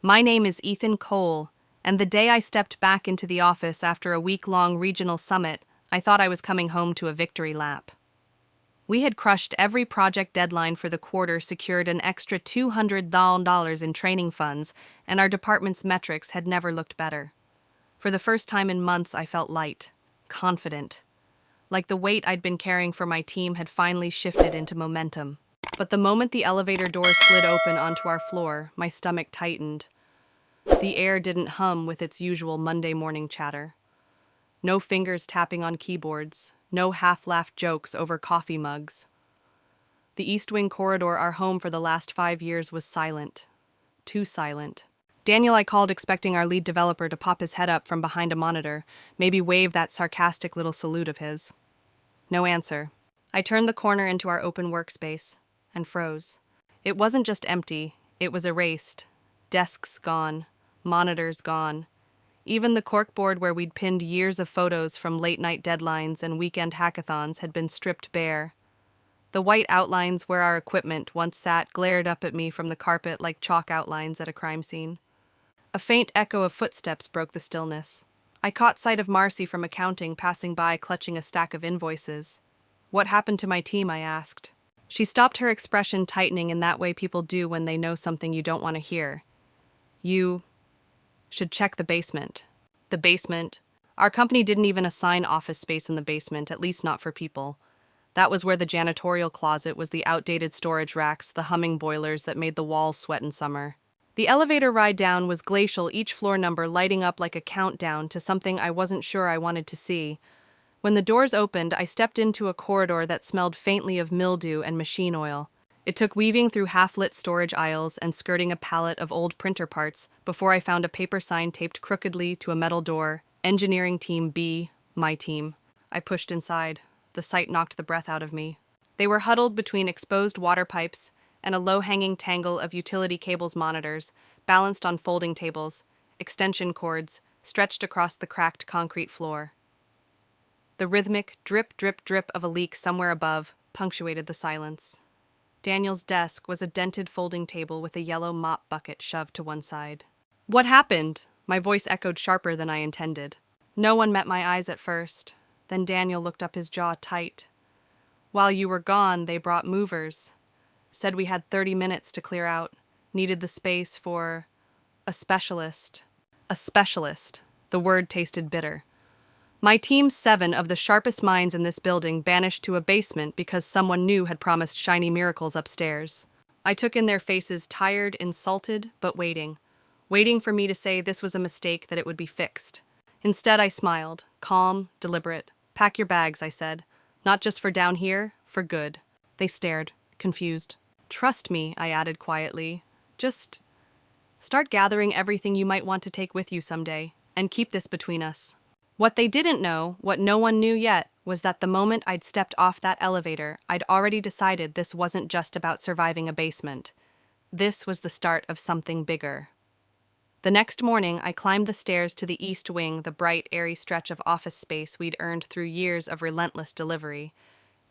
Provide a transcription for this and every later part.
My name is Ethan Cole, and the day I stepped back into the office after a week-long regional summit, I thought I was coming home to a victory lap. We had crushed every project deadline for the quarter, secured an extra $200,000 in training funds, and our department's metrics had never looked better. For the first time in months, I felt light, confident, like the weight I'd been carrying for my team had finally shifted into momentum. But the moment the elevator doors slid open onto our floor, my stomach tightened. The air didn't hum with its usual Monday morning chatter. No fingers tapping on keyboards, no half-laughed jokes over coffee mugs. The East Wing corridor, our home for the last 5 years, was silent. Too silent. Daniel, I called, expecting our lead developer to pop his head up from behind a monitor, maybe wave that sarcastic little salute of his. No answer. I turned the corner into our open workspace and froze. It wasn't just empty, it was erased. Desks gone, monitors gone. Even the corkboard where we'd pinned years of photos from late-night deadlines and weekend hackathons had been stripped bare. The white outlines where our equipment once sat glared up at me from the carpet like chalk outlines at a crime scene. A faint echo of footsteps broke the stillness. I caught sight of Marcy from accounting passing by, clutching a stack of invoices. "What happened to my team?" I asked. She stopped, her expression tightening in that way people do when they know something you don't want to hear. "You should check the basement." The basement? Our company didn't even assign office space in the basement, at least not for people. That was where the janitorial closet was, the outdated storage racks, the humming boilers that made the walls sweat in summer. The elevator ride down was glacial, each floor number lighting up like a countdown to something I wasn't sure I wanted to see. When the doors opened, I stepped into a corridor that smelled faintly of mildew and machine oil. It took weaving through half-lit storage aisles and skirting a pallet of old printer parts before I found a paper sign taped crookedly to a metal door, "Engineering Team B, my team." I pushed inside. The sight knocked the breath out of me. They were huddled between exposed water pipes and a low-hanging tangle of utility cables, monitors, balanced on folding tables, extension cords stretched across the cracked concrete floor. The rhythmic drip, drip, drip of a leak somewhere above punctuated the silence. Daniel's desk was a dented folding table with a yellow mop bucket shoved to one side. "What happened?" My voice echoed sharper than I intended. No one met my eyes at first. Then Daniel looked up, his jaw tight. "While you were gone, they brought movers. Said we had 30 minutes to clear out. Needed the space for a specialist." A specialist. The word tasted bitter. My team's 7 of the sharpest minds in this building banished to a basement because someone new had promised shiny miracles upstairs. I took in their faces, tired, insulted, but waiting. Waiting for me to say this was a mistake, that it would be fixed. Instead, I smiled, calm, deliberate. "Pack your bags," I said. "Not just for down here, for good." They stared, confused. "Trust me," I added quietly. "Just start gathering everything you might want to take with you someday, and keep this between us." What they didn't know, what no one knew yet, was that the moment I'd stepped off that elevator, I'd already decided this wasn't just about surviving a basement. This was the start of something bigger. The next morning, I climbed the stairs to the East Wing, the bright, airy stretch of office space we'd earned through years of relentless delivery.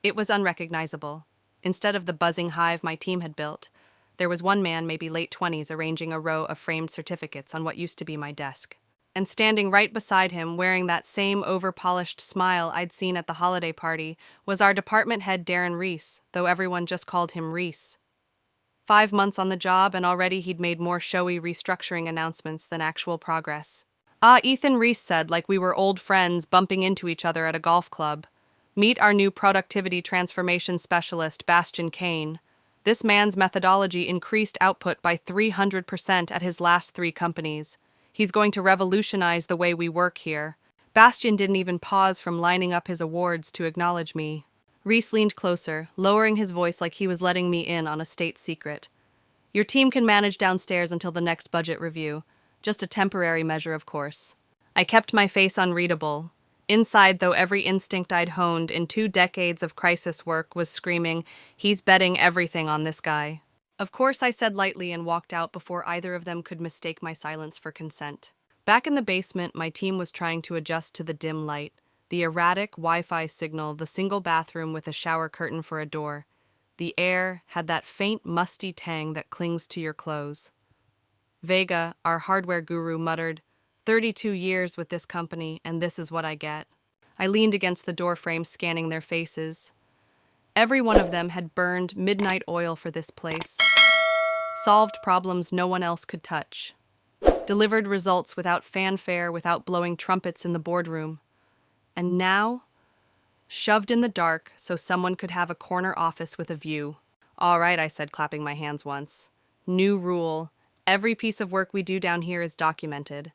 It was unrecognizable. Instead of the buzzing hive my team had built, there was one man, maybe late 20s, arranging a row of framed certificates on what used to be my desk. And standing right beside him, wearing that same over-polished smile I'd seen at the holiday party, was our department head, Darren Reese, though everyone just called him Reese. 5 months on the job, and already he'd made more showy restructuring announcements than actual progress. "Ah," Ethan Reese said, like we were old friends bumping into each other at a golf club. "Meet our new productivity transformation specialist, Bastian Kane. This man's methodology increased output by 300% at his last 3 companies. He's going to revolutionize the way we work here." Bastian didn't even pause from lining up his awards to acknowledge me. Reese leaned closer, lowering his voice like he was letting me in on a state secret. "Your team can manage downstairs until the next budget review. Just a temporary measure, of course." I kept my face unreadable. Inside, though, every instinct I'd honed in 2 decades of crisis work was screaming, "He's betting everything on this guy." Of course, I said lightly and walked out before either of them could mistake my silence for consent. Back in the basement, my team was trying to adjust to the dim light, the erratic Wi-Fi signal, the single bathroom with a shower curtain for a door. The air had that faint, musty tang that clings to your clothes. Vega, our hardware guru, muttered, 32 years with this company, and this is what I get. I leaned against the doorframe, scanning their faces. Every one of them had burned midnight oil for this place, solved problems no one else could touch, delivered results without fanfare, without blowing trumpets in the boardroom. And now, shoved in the dark so someone could have a corner office with a view. All right, I said, clapping my hands once. New rule. Every piece of work we do down here is documented.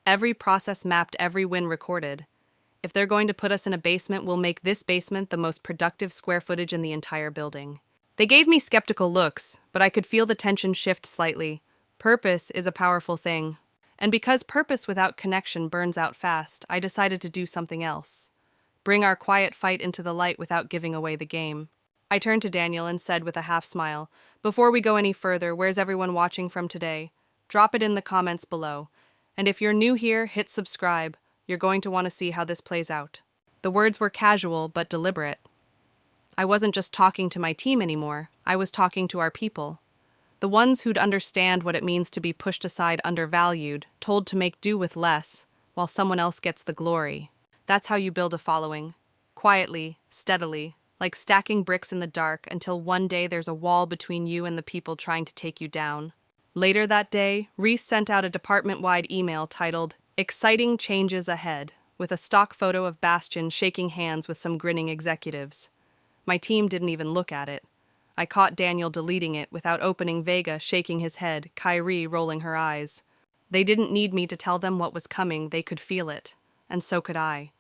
Every process mapped, every win recorded. If they're going to put us in a basement, we'll make this basement the most productive square footage in the entire building. They gave me skeptical looks, but I could feel the tension shift slightly. Purpose is a powerful thing. And because purpose without connection burns out fast, I decided to do something else. Bring our quiet fight into the light without giving away the game. I turned to Daniel and said with a half smile, before we go any further, where's everyone watching from today? Drop it in the comments below. And if you're new here, hit subscribe. You're going to want to see how this plays out. The words were casual but deliberate. I wasn't just talking to my team anymore. I was talking to our people. The ones who'd understand what it means to be pushed aside, undervalued, told to make do with less, while someone else gets the glory. That's how you build a following. Quietly, steadily, like stacking bricks in the dark until one day there's a wall between you and the people trying to take you down. Later that day, Reese sent out a department-wide email titled, "Exciting Changes Ahead," with a stock photo of Bastian shaking hands with some grinning executives. My team didn't even look at it. I caught Daniel deleting it without opening, Vega shaking his head, Kyrie rolling her eyes. They didn't need me to tell them what was coming, they could feel it. And so could I.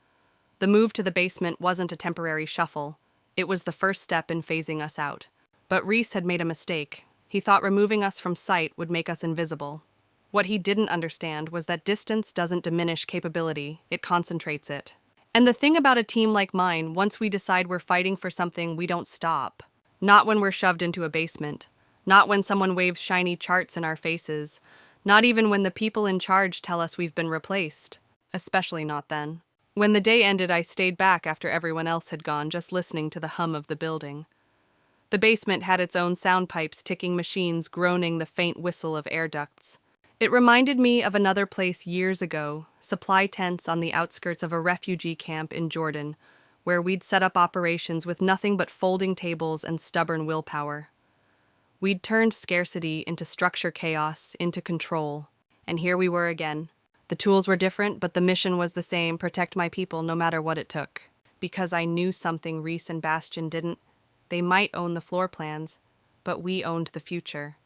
The move to the basement wasn't a temporary shuffle. It was the first step in phasing us out. But Reese had made a mistake. He thought removing us from sight would make us invisible. What he didn't understand was that distance doesn't diminish capability, it concentrates it. And the thing about a team like mine, once we decide we're fighting for something, we don't stop. Not when we're shoved into a basement. Not when someone waves shiny charts in our faces. Not even when the people in charge tell us we've been replaced. Especially not then. When the day ended, I stayed back after everyone else had gone, just listening to the hum of the building. The basement had its own sound pipes, ticking machines, groaning the faint whistle of air ducts. It reminded me of another place years ago, supply tents on the outskirts of a refugee camp in Jordan, where we'd set up operations with nothing but folding tables and stubborn willpower. We'd turned scarcity into structure, chaos into control. And here we were again. The tools were different, but the mission was the same, protect my people no matter what it took. Because I knew something Reese and Bastian didn't. They might own the floor plans, but we owned the future.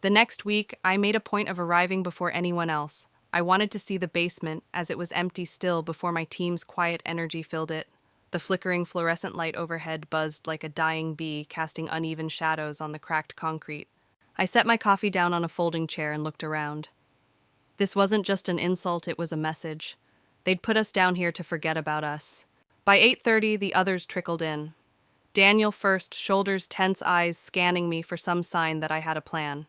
The next week, I made a point of arriving before anyone else. I wanted to see the basement, as it was empty still before my team's quiet energy filled it. The flickering fluorescent light overhead buzzed like a dying bee, casting uneven shadows on the cracked concrete. I set my coffee down on a folding chair and looked around. This wasn't just an insult, it was a message. They'd put us down here to forget about us. By 8:30, the others trickled in. Daniel first, shoulders tense, eyes scanning me for some sign that I had a plan.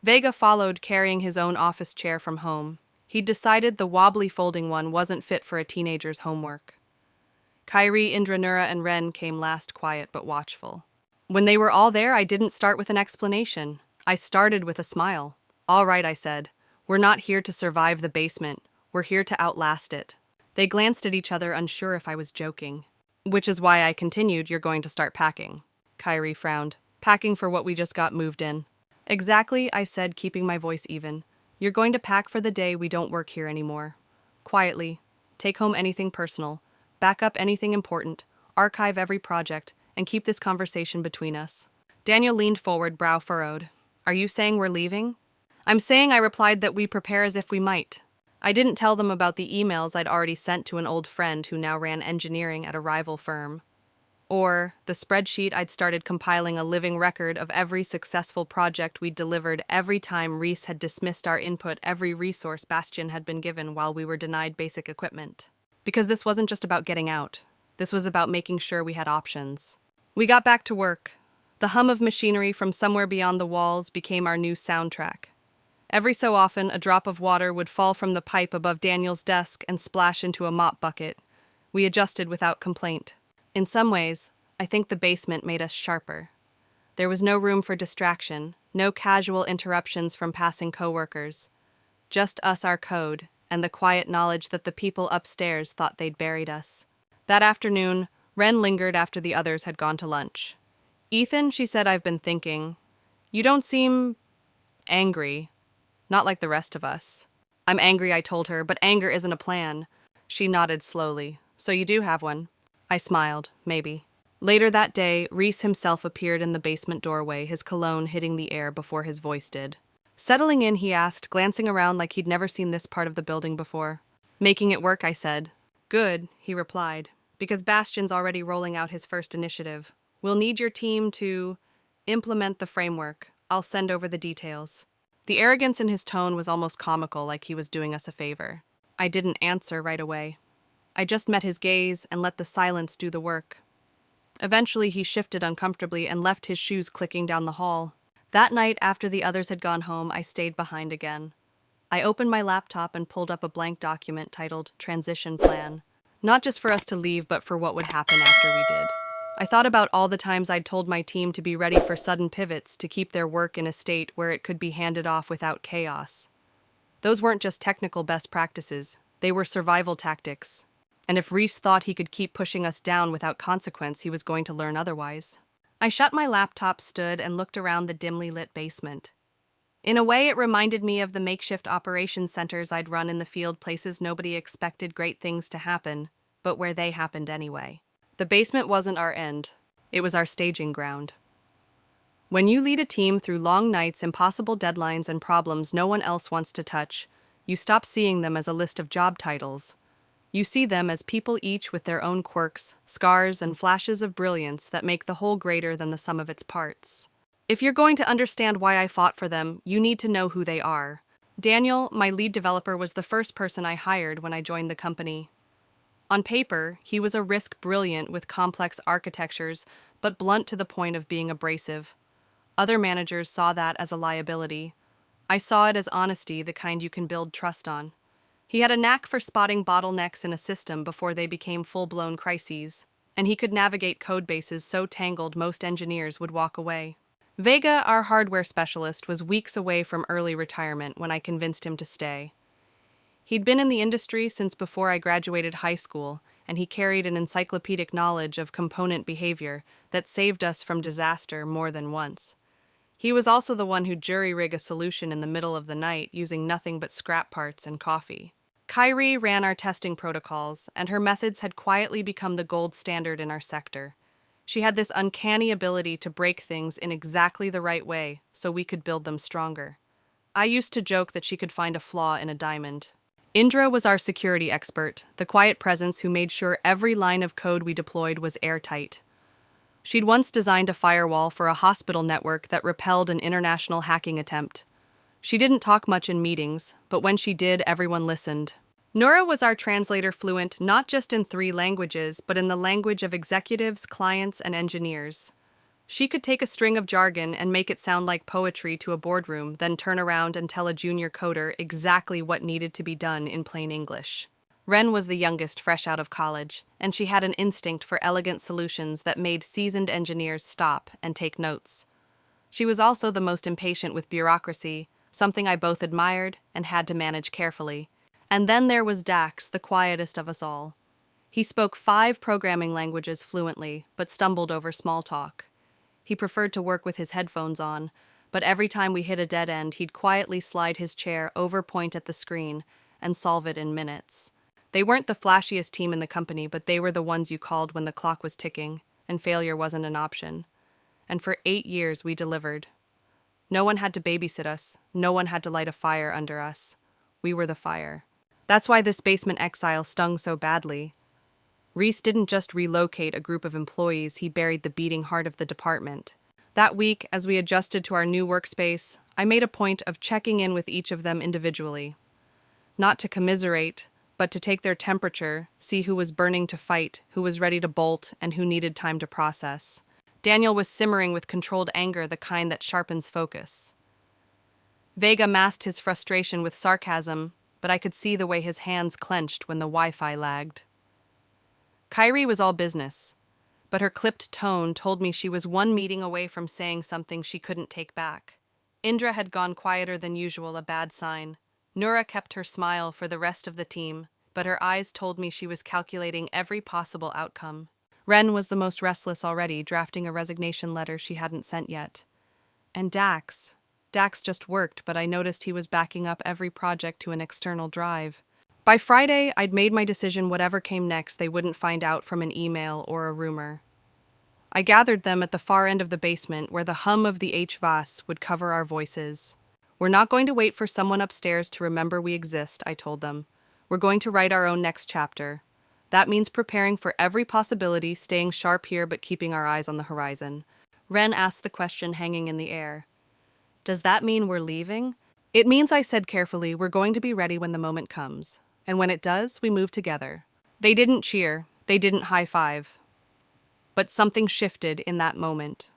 Vega followed, carrying his own office chair from home. He'd decided the wobbly folding one wasn't fit for a teenager's homework. Kyrie, Indranura, and Ren came last, quiet but watchful. When they were all there, I didn't start with an explanation. I started with a smile. All right, I said. We're not here to survive the basement. We're here to outlast it. They glanced at each other, unsure if I was joking. Which is why I continued, you're going to start packing. Kyrie frowned. Packing for what we just got moved in. Exactly, I said, keeping my voice even. You're going to pack for the day we don't work here anymore. Quietly. Take home anything personal. Back up anything important. Archive every project. And keep this conversation between us. Daniel leaned forward, brow furrowed. Are you saying we're leaving? I'm saying, I replied, that we prepare as if we might. I didn't tell them about the emails I'd already sent to an old friend who now ran engineering at a rival firm. Or the spreadsheet I'd started compiling, a living record of every successful project we'd delivered, every time Reese had dismissed our input, every resource Bastian had been given while we were denied basic equipment. Because this wasn't just about getting out. This was about making sure we had options. We got back to work. The hum of machinery from somewhere beyond the walls became our new soundtrack. Every so often, a drop of water would fall from the pipe above Daniel's desk and splash into a mop bucket. We adjusted without complaint. In some ways, I think the basement made us sharper. There was no room for distraction, No casual interruptions from passing coworkers. Just us, our code, and the quiet knowledge that the people upstairs thought they'd buried us. That afternoon, Ren lingered after the others had gone to lunch. "Ethan," she said, "I've been thinking. You don't seem angry. Not like the rest of us." "I'm angry," I told her, "but anger isn't a plan." She nodded slowly. "So you do have one?" I smiled, maybe. Later that day, Reese himself appeared in the basement doorway, his cologne hitting the air before his voice did. Settling in, he asked, glancing around like he'd never seen this part of the building before. "Making it work," I said. "Good," he replied, "because Bastion's already rolling out his first initiative. We'll need your team to implement the framework. I'll send over the details." The arrogance in his tone was almost comical, like he was doing us a favor. I didn't answer right away. I just met his gaze and let the silence do the work. Eventually, he shifted uncomfortably and left his shoes clicking down the hall. That night, after the others had gone home, I stayed behind again. I opened my laptop and pulled up a blank document titled Transition Plan. Not just for us to leave, but for what would happen after we did. I thought about all the times I'd told my team to be ready for sudden pivots, to keep their work in a state where it could be handed off without chaos. Those weren't just technical best practices, they were survival tactics. And if Reese thought he could keep pushing us down without consequence, he was going to learn otherwise. I shut my laptop, stood, and looked around the dimly lit basement. In a way, it reminded me of the makeshift operations centers I'd run in the field, places nobody expected great things to happen, but where they happened anyway. The basement wasn't our end. It was our staging ground. When you lead a team through long nights, impossible deadlines, and problems no one else wants to touch, you stop seeing them as a list of job titles. You see them as people, each with their own quirks, scars, and flashes of brilliance that make the whole greater than the sum of its parts. If you're going to understand why I fought for them, you need to know who they are. Daniel, my lead developer, was the first person I hired when I joined the company. On paper, he was a risk brilliant with complex architectures, but blunt to the point of being abrasive. Other managers saw that as a liability. I saw it as honesty, the kind you can build trust on. He had a knack for spotting bottlenecks in a system before they became full-blown crises, and he could navigate code bases so tangled most engineers would walk away. Vega, our hardware specialist, was weeks away from early retirement when I convinced him to stay. He'd been in the industry since before I graduated high school, and he carried an encyclopedic knowledge of component behavior that saved us from disaster more than once. He was also the one who'd jury-rig a solution in the middle of the night using nothing but scrap parts and coffee. Kyrie ran our testing protocols, and her methods had quietly become the gold standard in our sector. She had this uncanny ability to break things in exactly the right way so we could build them stronger. I used to joke that she could find a flaw in a diamond. Indra was our security expert, the quiet presence who made sure every line of code we deployed was airtight. She'd once designed a firewall for a hospital network that repelled an international hacking attempt. She didn't talk much in meetings, but when she did, everyone listened. Nora was our translator, fluent not just in 3 languages, but in the language of executives, clients, and engineers. She could take a string of jargon and make it sound like poetry to a boardroom, then turn around and tell a junior coder exactly what needed to be done in plain English. Ren was the youngest, fresh out of college, and she had an instinct for elegant solutions that made seasoned engineers stop and take notes. She was also the most impatient with bureaucracy, something I both admired and had to manage carefully. And then there was Dax, the quietest of us all. He spoke 5 programming languages fluently, but stumbled over small talk. He preferred to work with his headphones on, but every time we hit a dead end, he'd quietly slide his chair over, point at the screen, and solve it in minutes. They weren't the flashiest team in the company, but they were the ones you called when the clock was ticking, and failure wasn't an option. And for 8 years, we delivered. No one had to babysit us. No one had to light a fire under us. We were the fire. That's why this basement exile stung so badly. Reese didn't just relocate a group of employees, he buried the beating heart of the department. That week, as we adjusted to our new workspace, I made a point of checking in with each of them individually. Not to commiserate, but to take their temperature, see who was burning to fight, who was ready to bolt, and who needed time to process. Daniel was simmering with controlled anger, the kind that sharpens focus. Vega masked his frustration with sarcasm, but I could see the way his hands clenched when the Wi-Fi lagged. Kyrie was all business, but her clipped tone told me she was one meeting away from saying something she couldn't take back. Indra had gone quieter than usual, a bad sign. Noura kept her smile for the rest of the team, but her eyes told me she was calculating every possible outcome. Ren was the most restless already, drafting a resignation letter she hadn't sent yet. And Dax. Dax just worked, but I noticed he was backing up every project to an external drive. By Friday, I'd made my decision. Whatever came next, they wouldn't find out from an email or a rumor. I gathered them at the far end of the basement where the hum of the HVAC would cover our voices. We're not going to wait for someone upstairs to remember we exist, I told them. We're going to write our own next chapter. That means preparing for every possibility, staying sharp here but keeping our eyes on the horizon. Ren asked the question hanging in the air. Does that mean we're leaving? It means, I said carefully, we're going to be ready when the moment comes. And when it does, we move together. They didn't cheer. They didn't high-five. But something shifted in that moment.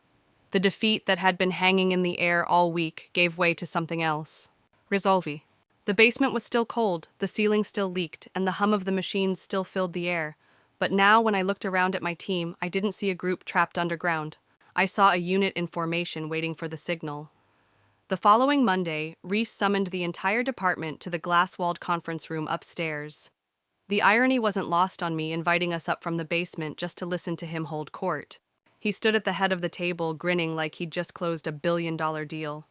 The defeat that had been hanging in the air all week gave way to something else. Resolvi. The basement was still cold, the ceiling still leaked, and the hum of the machines still filled the air. But now, when I looked around at my team, I didn't see a group trapped underground. I saw a unit in formation waiting for the signal. The following Monday, Reese summoned the entire department to the glass-walled conference room upstairs. The irony wasn't lost on me, inviting us up from the basement just to listen to him hold court. He stood at the head of the table, grinning like he'd just closed a billion-dollar deal.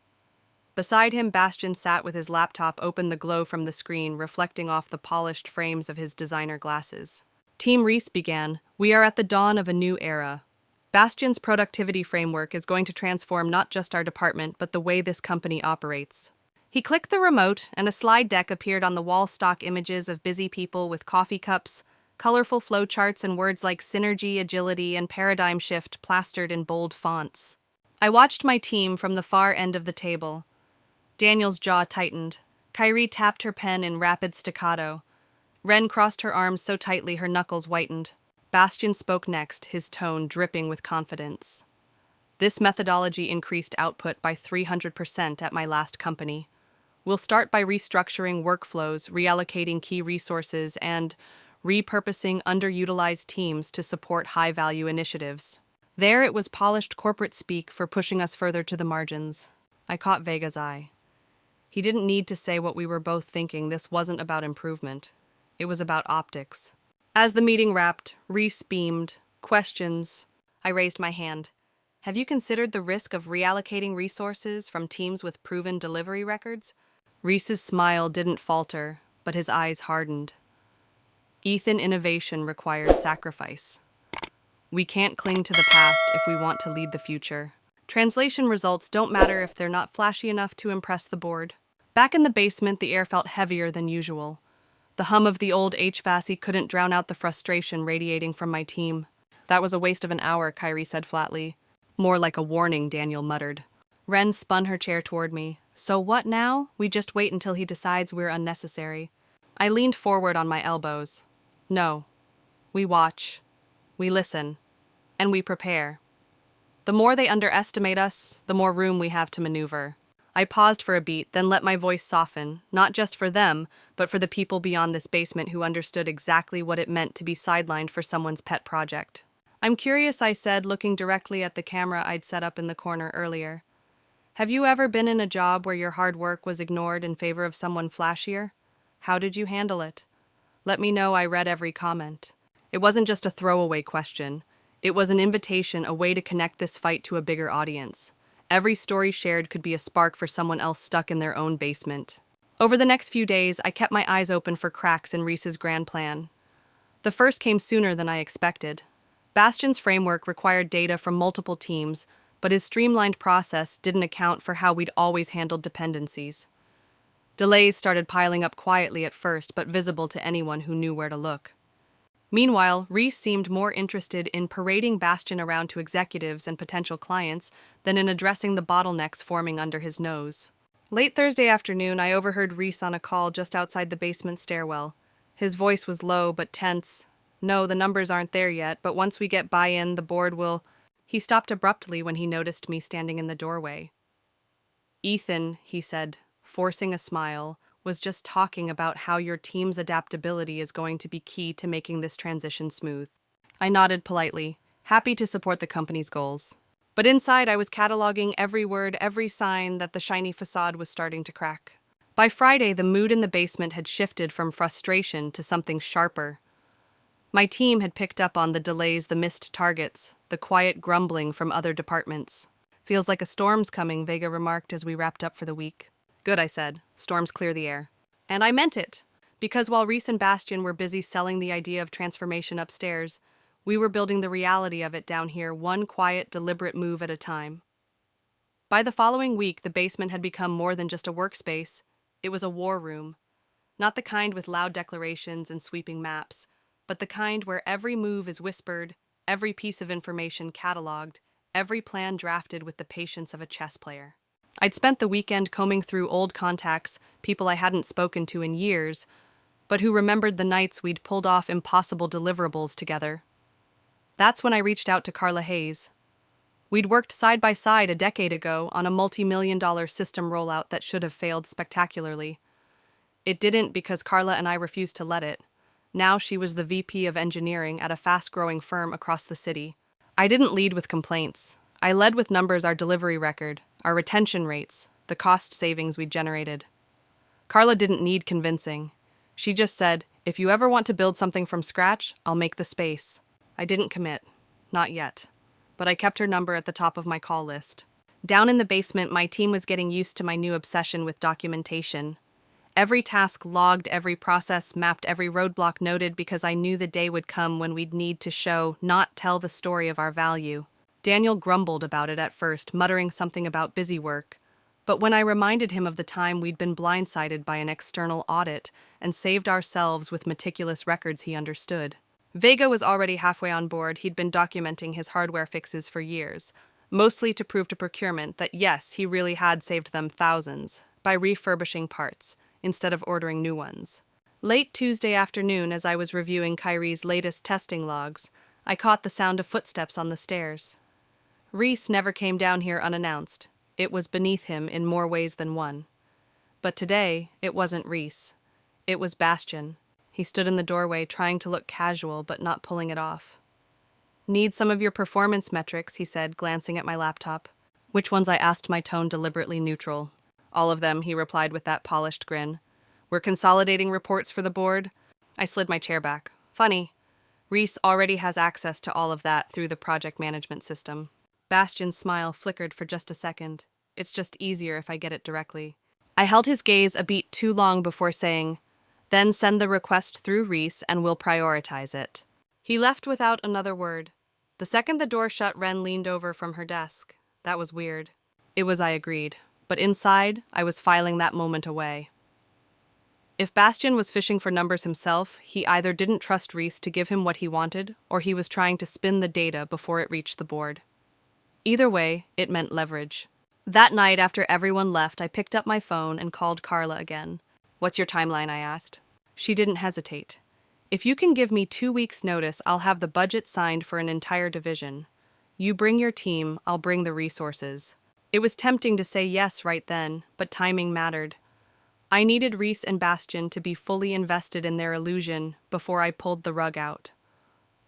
Beside him, Bastian sat with his laptop open, the glow from the screen reflecting off the polished frames of his designer glasses. Team Reese began. We are at the dawn of a new era. Bastian's productivity framework is going to transform not just our department, but the way this company operates. He clicked the remote, and a slide deck appeared on the wall, stock images of busy people with coffee cups, colorful flowcharts, and words like synergy, agility, and paradigm shift plastered in bold fonts. I watched my team from the far end of the table. Daniel's jaw tightened. Kyrie tapped her pen in rapid staccato. Ren crossed her arms so tightly her knuckles whitened. Bastian spoke next, his tone dripping with confidence. This methodology increased output by 300% at my last company. We'll start by restructuring workflows, reallocating key resources, and repurposing underutilized teams to support high-value initiatives. There it was polished corporate speak for pushing us further to the margins. I caught Vega's eye. He didn't need to say what we were both thinking. This wasn't about improvement. It was about optics. As the meeting wrapped, Reese beamed. Questions. I raised my hand. Have you considered the risk of reallocating resources from teams with proven delivery records? Reese's smile didn't falter, but his eyes hardened. Ethan, innovation requires sacrifice. We can't cling to the past if we want to lead the future. Translation results don't matter if they're not flashy enough to impress the board. Back in the basement, the air felt heavier than usual. The hum of the old HVAC couldn't drown out the frustration radiating from my team. That was a waste of an hour, Kyrie said flatly. More like a warning, Daniel muttered. Ren spun her chair toward me. So what now? We just wait until he decides we're unnecessary. I leaned forward on my elbows. No. We watch. We listen. And we prepare. The more they underestimate us, the more room we have to maneuver. I paused for a beat, then let my voice soften, not just for them, but for the people beyond this basement who understood exactly what it meant to be sidelined for someone's pet project. I'm curious, I said, looking directly at the camera I'd set up in the corner earlier. Have you ever been in a job where your hard work was ignored in favor of someone flashier? How did you handle it? Let me know. I read every comment. It wasn't just a throwaway question. It was an invitation, a way to connect this fight to a bigger audience. Every story shared could be a spark for someone else stuck in their own basement. Over the next few days, I kept my eyes open for cracks in Reese's grand plan. The first came sooner than I expected. Bastian's framework required data from multiple teams, but his streamlined process didn't account for how we'd always handled dependencies. Delays started piling up quietly at first, but visible to anyone who knew where to look. Meanwhile, Reese seemed more interested in parading Bastian around to executives and potential clients than in addressing the bottlenecks forming under his nose. Late Thursday afternoon, I overheard Reese on a call just outside the basement stairwell. His voice was low but tense. No, the numbers aren't there yet, but once we get buy-in, the board will... He stopped abruptly when he noticed me standing in the doorway. Ethan, he said, forcing a smile, was just talking about how your team's adaptability is going to be key to making this transition smooth. I nodded politely, happy to support the company's goals. But inside, I was cataloging every word, every sign that the shiny facade was starting to crack. By Friday, the mood in the basement had shifted from frustration to something sharper. My team had picked up on the delays, the missed targets, the quiet grumbling from other departments. Feels like a storm's coming, Vega remarked as we wrapped up for the week. Good, I said. Storms clear the air. And I meant it. Because while Reese and Bastian were busy selling the idea of transformation upstairs, we were building the reality of it down here, one quiet, deliberate move at a time. By the following week, the basement had become more than just a workspace. It was a war room. Not the kind with loud declarations and sweeping maps, but the kind where every move is whispered, every piece of information cataloged, every plan drafted with the patience of a chess player. I'd spent the weekend combing through old contacts, people I hadn't spoken to in years, but who remembered the nights we'd pulled off impossible deliverables together. That's when I reached out to Carla Hayes. We'd worked side by side a decade ago on a multi-million-dollar system rollout that should have failed spectacularly. It didn't because Carla and I refused to let it. Now she was the VP of engineering at a fast-growing firm across the city. I didn't lead with complaints. I led with numbers, our delivery record, our retention rates, the cost savings we'd generated. Carla didn't need convincing. She just said, if you ever want to build something from scratch, I'll make the space. I didn't commit. Not yet. But I kept her number at the top of my call list. Down in the basement, my team was getting used to my new obsession with documentation. Every task logged, every process mapped, every roadblock noted, because I knew the day would come when we'd need to show, not tell the story of our value. Daniel grumbled about it at first, muttering something about busy work. But when I reminded him of the time we'd been blindsided by an external audit and saved ourselves with meticulous records, he understood. Vega was already halfway on board. He'd been documenting his hardware fixes for years, mostly to prove to procurement that yes, he really had saved them thousands by refurbishing parts instead of ordering new ones. Late Tuesday afternoon, as I was reviewing Kyrie's latest testing logs, I caught the sound of footsteps on the stairs. Reese never came down here unannounced. It was beneath him in more ways than one. But today, it wasn't Reese. It was Bastian. He stood in the doorway, trying to look casual but not pulling it off. Need some of your performance metrics, he said, glancing at my laptop. Which ones? I asked, my tone deliberately neutral. All of them, he replied with that polished grin. We're consolidating reports for the board. I slid my chair back. Funny. Reese already has access to all of that through the project management system. Bastian's smile flickered for just a second. It's just easier if I get it directly. I held his gaze a beat too long before saying, then send the request through Reese and we'll prioritize it. He left without another word. The second the door shut, Ren leaned over from her desk. That was weird. It was, I agreed. But inside, I was filing that moment away. If Bastian was fishing for numbers himself, he either didn't trust Reese to give him what he wanted, or he was trying to spin the data before it reached the board. Either way, it meant leverage. That night, after everyone left, I picked up my phone and called Carla again. What's your timeline? I asked. She didn't hesitate. If you can give me 2 weeks' notice, I'll have the budget signed for an entire division. You bring your team, I'll bring the resources. It was tempting to say yes right then, but timing mattered. I needed Reese and Bastian to be fully invested in their illusion before I pulled the rug out.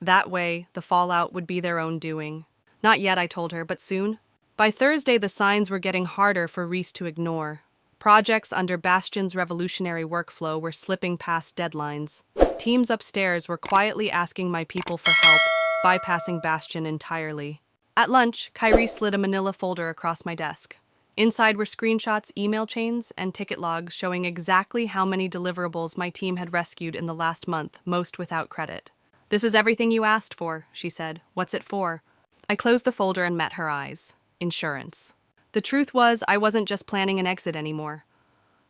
That way, the fallout would be their own doing. Not yet, I told her, but soon. By Thursday, the signs were getting harder for Reese to ignore. Projects under Bastian's revolutionary workflow were slipping past deadlines. Teams upstairs were quietly asking my people for help, bypassing Bastian entirely. At lunch, Kyrie slid a manila folder across my desk. Inside were screenshots, email chains, and ticket logs showing exactly how many deliverables my team had rescued in the last month, most without credit. This is everything you asked for, she said. What's it for? I closed the folder and met her eyes. Insurance. The truth was, I wasn't just planning an exit anymore.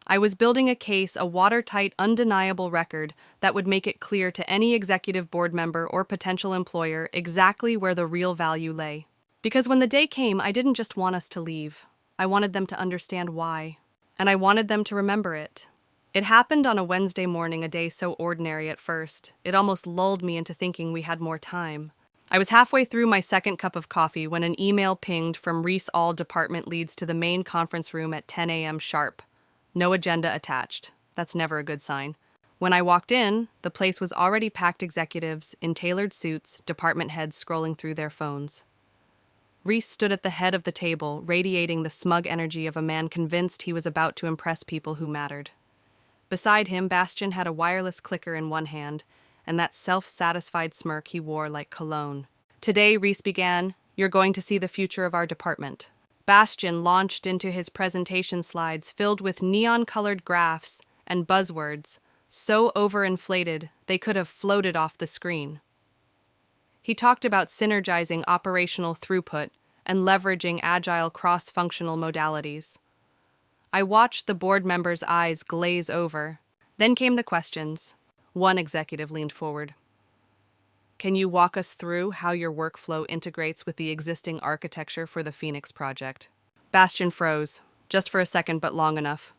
I was building a case, a watertight, undeniable record that would make it clear to any executive board member or potential employer exactly where the real value lay. Because when the day came, I didn't just want us to leave. I wanted them to understand why. And I wanted them to remember it. It happened on a Wednesday morning, a day so ordinary at first. It almost lulled me into thinking we had more time. I was halfway through my second cup of coffee when an email pinged from Reese. All department leads to the main conference room at 10 a.m. sharp. No agenda attached. That's never a good sign. When I walked in, the place was already packed, executives in tailored suits, department heads scrolling through their phones. Reese stood at the head of the table, radiating the smug energy of a man convinced he was about to impress people who mattered. Beside him, Bastian had a wireless clicker in one hand, and that self-satisfied smirk he wore like cologne. Today, Reese began, "You're going to see the future of our department." Bastian launched into his presentation slides filled with neon-colored graphs and buzzwords, so overinflated they could have floated off the screen. He talked about synergizing operational throughput and leveraging agile cross-functional modalities. I watched the board members' eyes glaze over. Then came the questions. One executive leaned forward. "Can you walk us through how your workflow integrates with the existing architecture for the Phoenix project?" Bastian froze, just for a second but long enough.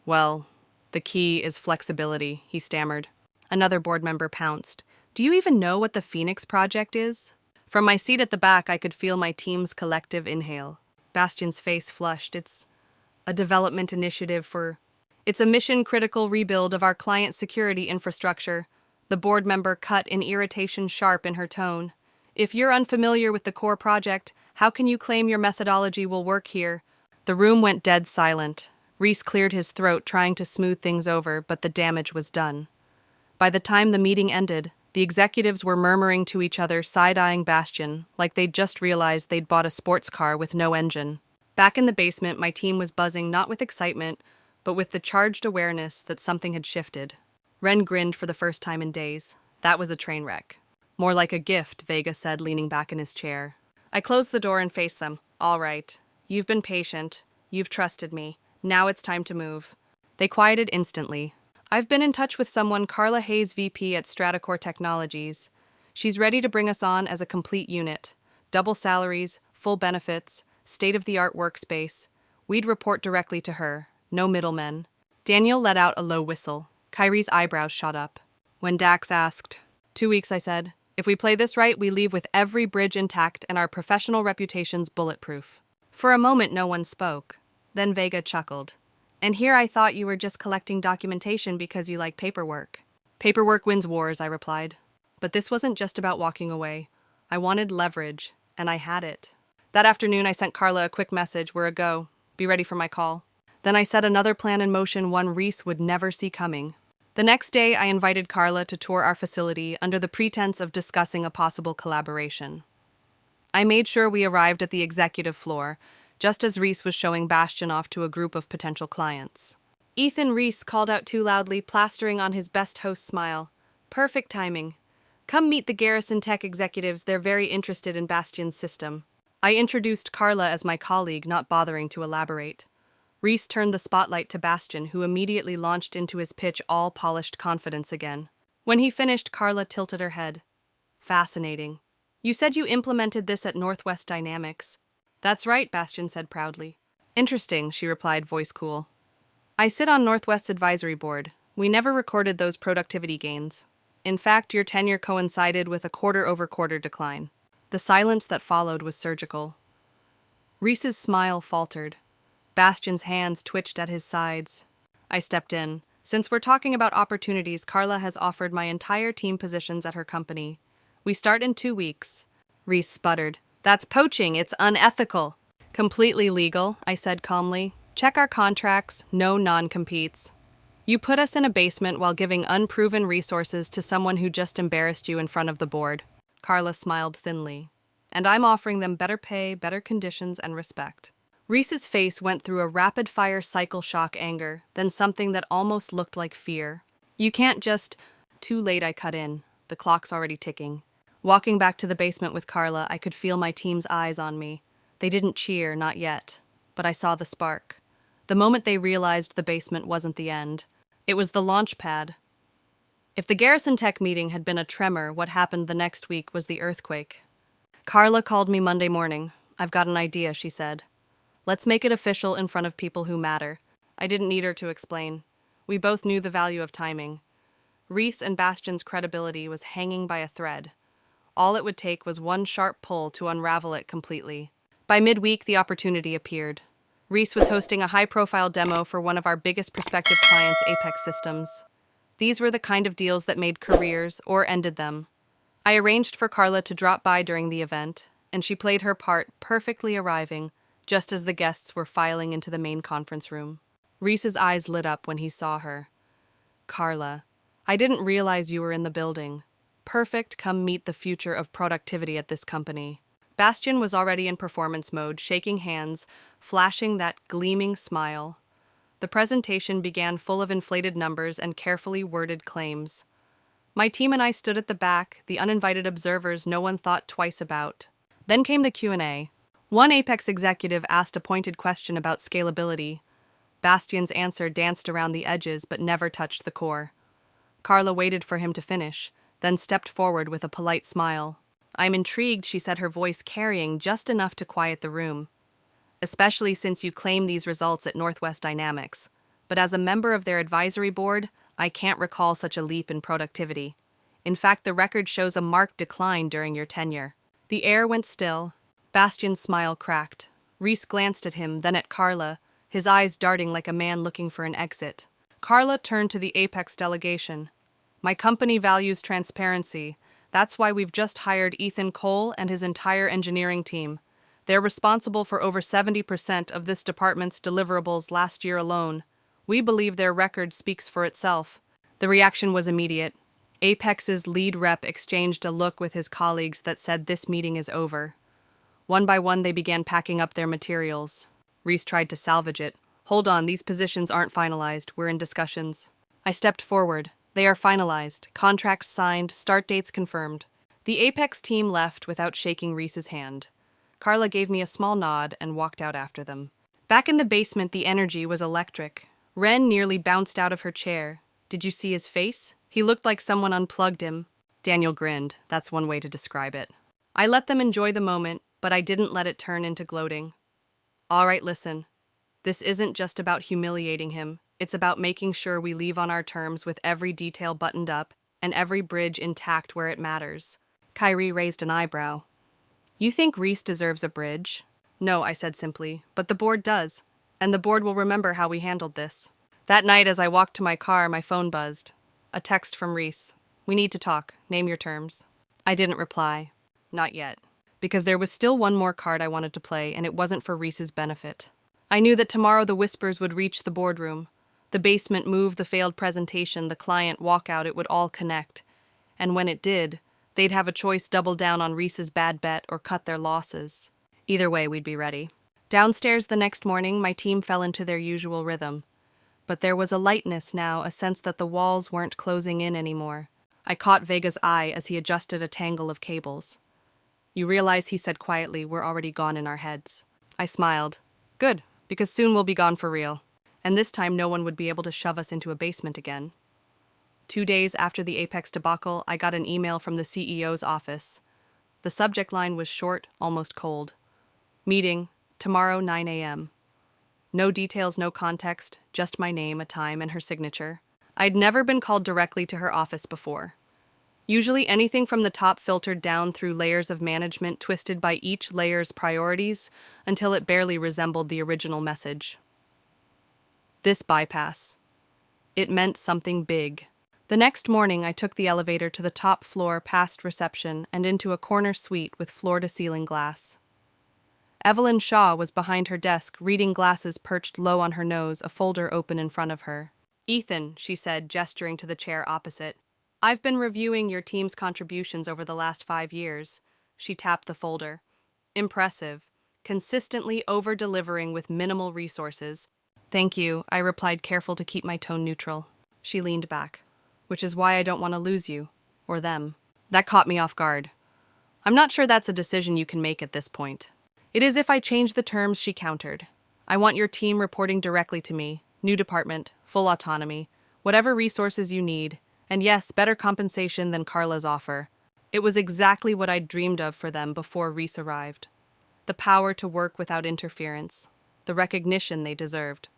"Well, the key is flexibility," he stammered. Another board member pounced. "Do you even know what the Phoenix project is?" From my seat at the back, I could feel my team's collective inhale. Bastian's face flushed. "It's a development initiative for... It's a mission-critical rebuild of our client security infrastructure." The board member cut in irritation sharp in her tone. "If you're unfamiliar with the core project, how can you claim your methodology will work here?" The room went dead silent. Reese cleared his throat, trying to smooth things over, but the damage was done. By the time the meeting ended, the executives were murmuring to each other, side-eyeing Bastian, like they'd just realized they'd bought a sports car with no engine. Back in the basement, my team was buzzing not with excitement, but with the charged awareness that something had shifted. Ren grinned for the first time in days. That was a train wreck. "More like a gift," Vega said, leaning back in his chair. I closed the door and faced them. "All right. You've been patient. You've trusted me. Now it's time to move." They quieted instantly. "I've been in touch with someone, Carla Hayes, VP at Stratacore Technologies. She's ready to bring us on as a complete unit. Double salaries, full benefits, state-of-the-art workspace. We'd report directly to her. No middlemen." Daniel let out a low whistle. Kyrie's eyebrows shot up. When Dax asked, 2 weeks, I said. "If we play this right, we leave with every bridge intact and our professional reputations bulletproof." For a moment, no one spoke. Then Vega chuckled. "And here I thought you were just collecting documentation because you like paperwork." "Paperwork wins wars," I replied. But this wasn't just about walking away. I wanted leverage, and I had it. That afternoon, I sent Carla a quick message, "We're a go. Be ready for my call." Then I set another plan in motion, one Reese would never see coming. The next day, I invited Carla to tour our facility under the pretense of discussing a possible collaboration. I made sure we arrived at the executive floor, just as Reese was showing Bastian off to a group of potential clients. "Ethan," Reese called out too loudly, plastering on his best host smile. "Perfect timing. Come meet the Garrison Tech executives, they're very interested in Bastian's system." I introduced Carla as my colleague, not bothering to elaborate. Reese turned the spotlight to Bastian, who immediately launched into his pitch, all polished confidence again. When he finished, Carla tilted her head. "Fascinating. You said you implemented this at Northwest Dynamics." "That's right," Bastian said proudly. "Interesting," she replied, voice cool. "I sit on Northwest's advisory board. We never recorded those productivity gains. In fact, your tenure coincided with a quarter-over-quarter decline." The silence that followed was surgical. Reese's smile faltered. Bastian's hands twitched at his sides. I stepped in. "Since we're talking about opportunities, Carla has offered my entire team positions at her company. We start in 2 weeks." Reese sputtered. "That's poaching. It's unethical." "Completely legal," I said calmly. "Check our contracts. No non-competes. You put us in a basement while giving unproven resources to someone who just embarrassed you in front of the board." Carla smiled thinly. "And I'm offering them better pay, better conditions, and respect." Reese's face went through a rapid-fire cycle shock anger, then something that almost looked like fear. "You can't just—" Too late, I cut in. The clock's already ticking. Walking back to the basement with Carla, I could feel my team's eyes on me. They didn't cheer, not yet. But I saw the spark. The moment they realized the basement wasn't the end. It was the launch pad. If the Garrison Tech meeting had been a tremor, what happened the next week was the earthquake. Carla called me Monday morning. "I've got an idea," she said. "Let's make it official in front of people who matter." I didn't need her to explain. We both knew the value of timing. Reese and Bastian's credibility was hanging by a thread. All it would take was one sharp pull to unravel it completely. By midweek, the opportunity appeared. Reese was hosting a high-profile demo for one of our biggest prospective clients, Apex Systems. These were the kind of deals that made careers or ended them. I arranged for Carla to drop by during the event, and she played her part perfectly, arriving just as the guests were filing into the main conference room. Reese's eyes lit up when he saw her. "Carla, I didn't realize you were in the building. Perfect, come meet the future of productivity at this company." Bastian was already in performance mode, shaking hands, flashing that gleaming smile. The presentation began full of inflated numbers and carefully worded claims. My team and I stood at the back, the uninvited observers no one thought twice about. Then came the Q&A. One Apex executive asked a pointed question about scalability. Bastian's answer danced around the edges but never touched the core. Carla waited for him to finish, then stepped forward with a polite smile. "I'm intrigued," she said, her voice carrying just enough to quiet the room. "Especially since you claim these results at Northwest Dynamics. But as a member of their advisory board, I can't recall such a leap in productivity. In fact, the record shows a marked decline during your tenure." The air went still. Bastian's smile cracked. Reese glanced at him, then at Carla, his eyes darting like a man looking for an exit. Carla turned to the Apex delegation. "My company values transparency. That's why we've just hired Ethan Cole and his entire engineering team. They're responsible for over 70% of this department's deliverables last year alone. We believe their record speaks for itself." The reaction was immediate. Apex's lead rep exchanged a look with his colleagues that said, "This meeting is over." One by one, they began packing up their materials. Reese tried to salvage it. "Hold on, these positions aren't finalized. We're in discussions." I stepped forward. "They are finalized. Contracts signed. Start dates confirmed." The Apex team left without shaking Reese's hand. Carla gave me a small nod and walked out after them. Back in the basement, the energy was electric. Ren nearly bounced out of her chair. "Did you see his face? He looked like someone unplugged him." Daniel grinned. That's one way to describe it. I let them enjoy the moment, but I didn't let it turn into gloating. "All right, listen. This isn't just about humiliating him. It's about making sure we leave on our terms with every detail buttoned up and every bridge intact where it matters." Kyrie raised an eyebrow. "You think Reese deserves a bridge?" "No," I said simply, "but the board does, and the board will remember how we handled this." That night, as I walked to my car, my phone buzzed. A text from Reese. "We need to talk. Name your terms." I didn't reply. Not yet. Because there was still one more card I wanted to play, and it wasn't for Reese's benefit. I knew that tomorrow the whispers would reach the boardroom. The basement move, the failed presentation, the client walkout, it would all connect. And when it did, they'd have a choice: double down on Reese's bad bet or cut their losses. Either way, we'd be ready. Downstairs the next morning, my team fell into their usual rhythm. But there was a lightness now, a sense that the walls weren't closing in anymore. I caught Vega's eye as he adjusted a tangle of cables. "You realize," he said quietly, "we're already gone in our heads." I smiled. "Good, because soon we'll be gone for real. And this time no one would be able to shove us into a basement again." 2 days after the Apex debacle, I got an email from the CEO's office. The subject line was short, almost cold. "Meeting, tomorrow 9 a.m. No details, no context, just my name, a time, and her signature. I'd never been called directly to her office before. Usually anything from the top filtered down through layers of management, twisted by each layer's priorities until it barely resembled the original message. This bypass. It meant something big. The next morning, I took the elevator to the top floor past reception and into a corner suite with floor-to-ceiling glass. Evelyn Shaw was behind her desk, reading glasses perched low on her nose, a folder open in front of her. "Ethan," she said, gesturing to the chair opposite. "I've been reviewing your team's contributions over the last 5 years. She tapped the folder. "Impressive. Consistently over-delivering with minimal resources." "Thank you," I replied, careful to keep my tone neutral. She leaned back. "Which is why I don't want to lose you. Or them." That caught me off guard. "I'm not sure that's a decision you can make at this point." "It is if I change the terms," she countered. "I want your team reporting directly to me. New department, full autonomy, whatever resources you need. And yes, better compensation than Carla's offer." It was exactly what I'd dreamed of for them before Reese arrived. The power to work without interference. The recognition they deserved.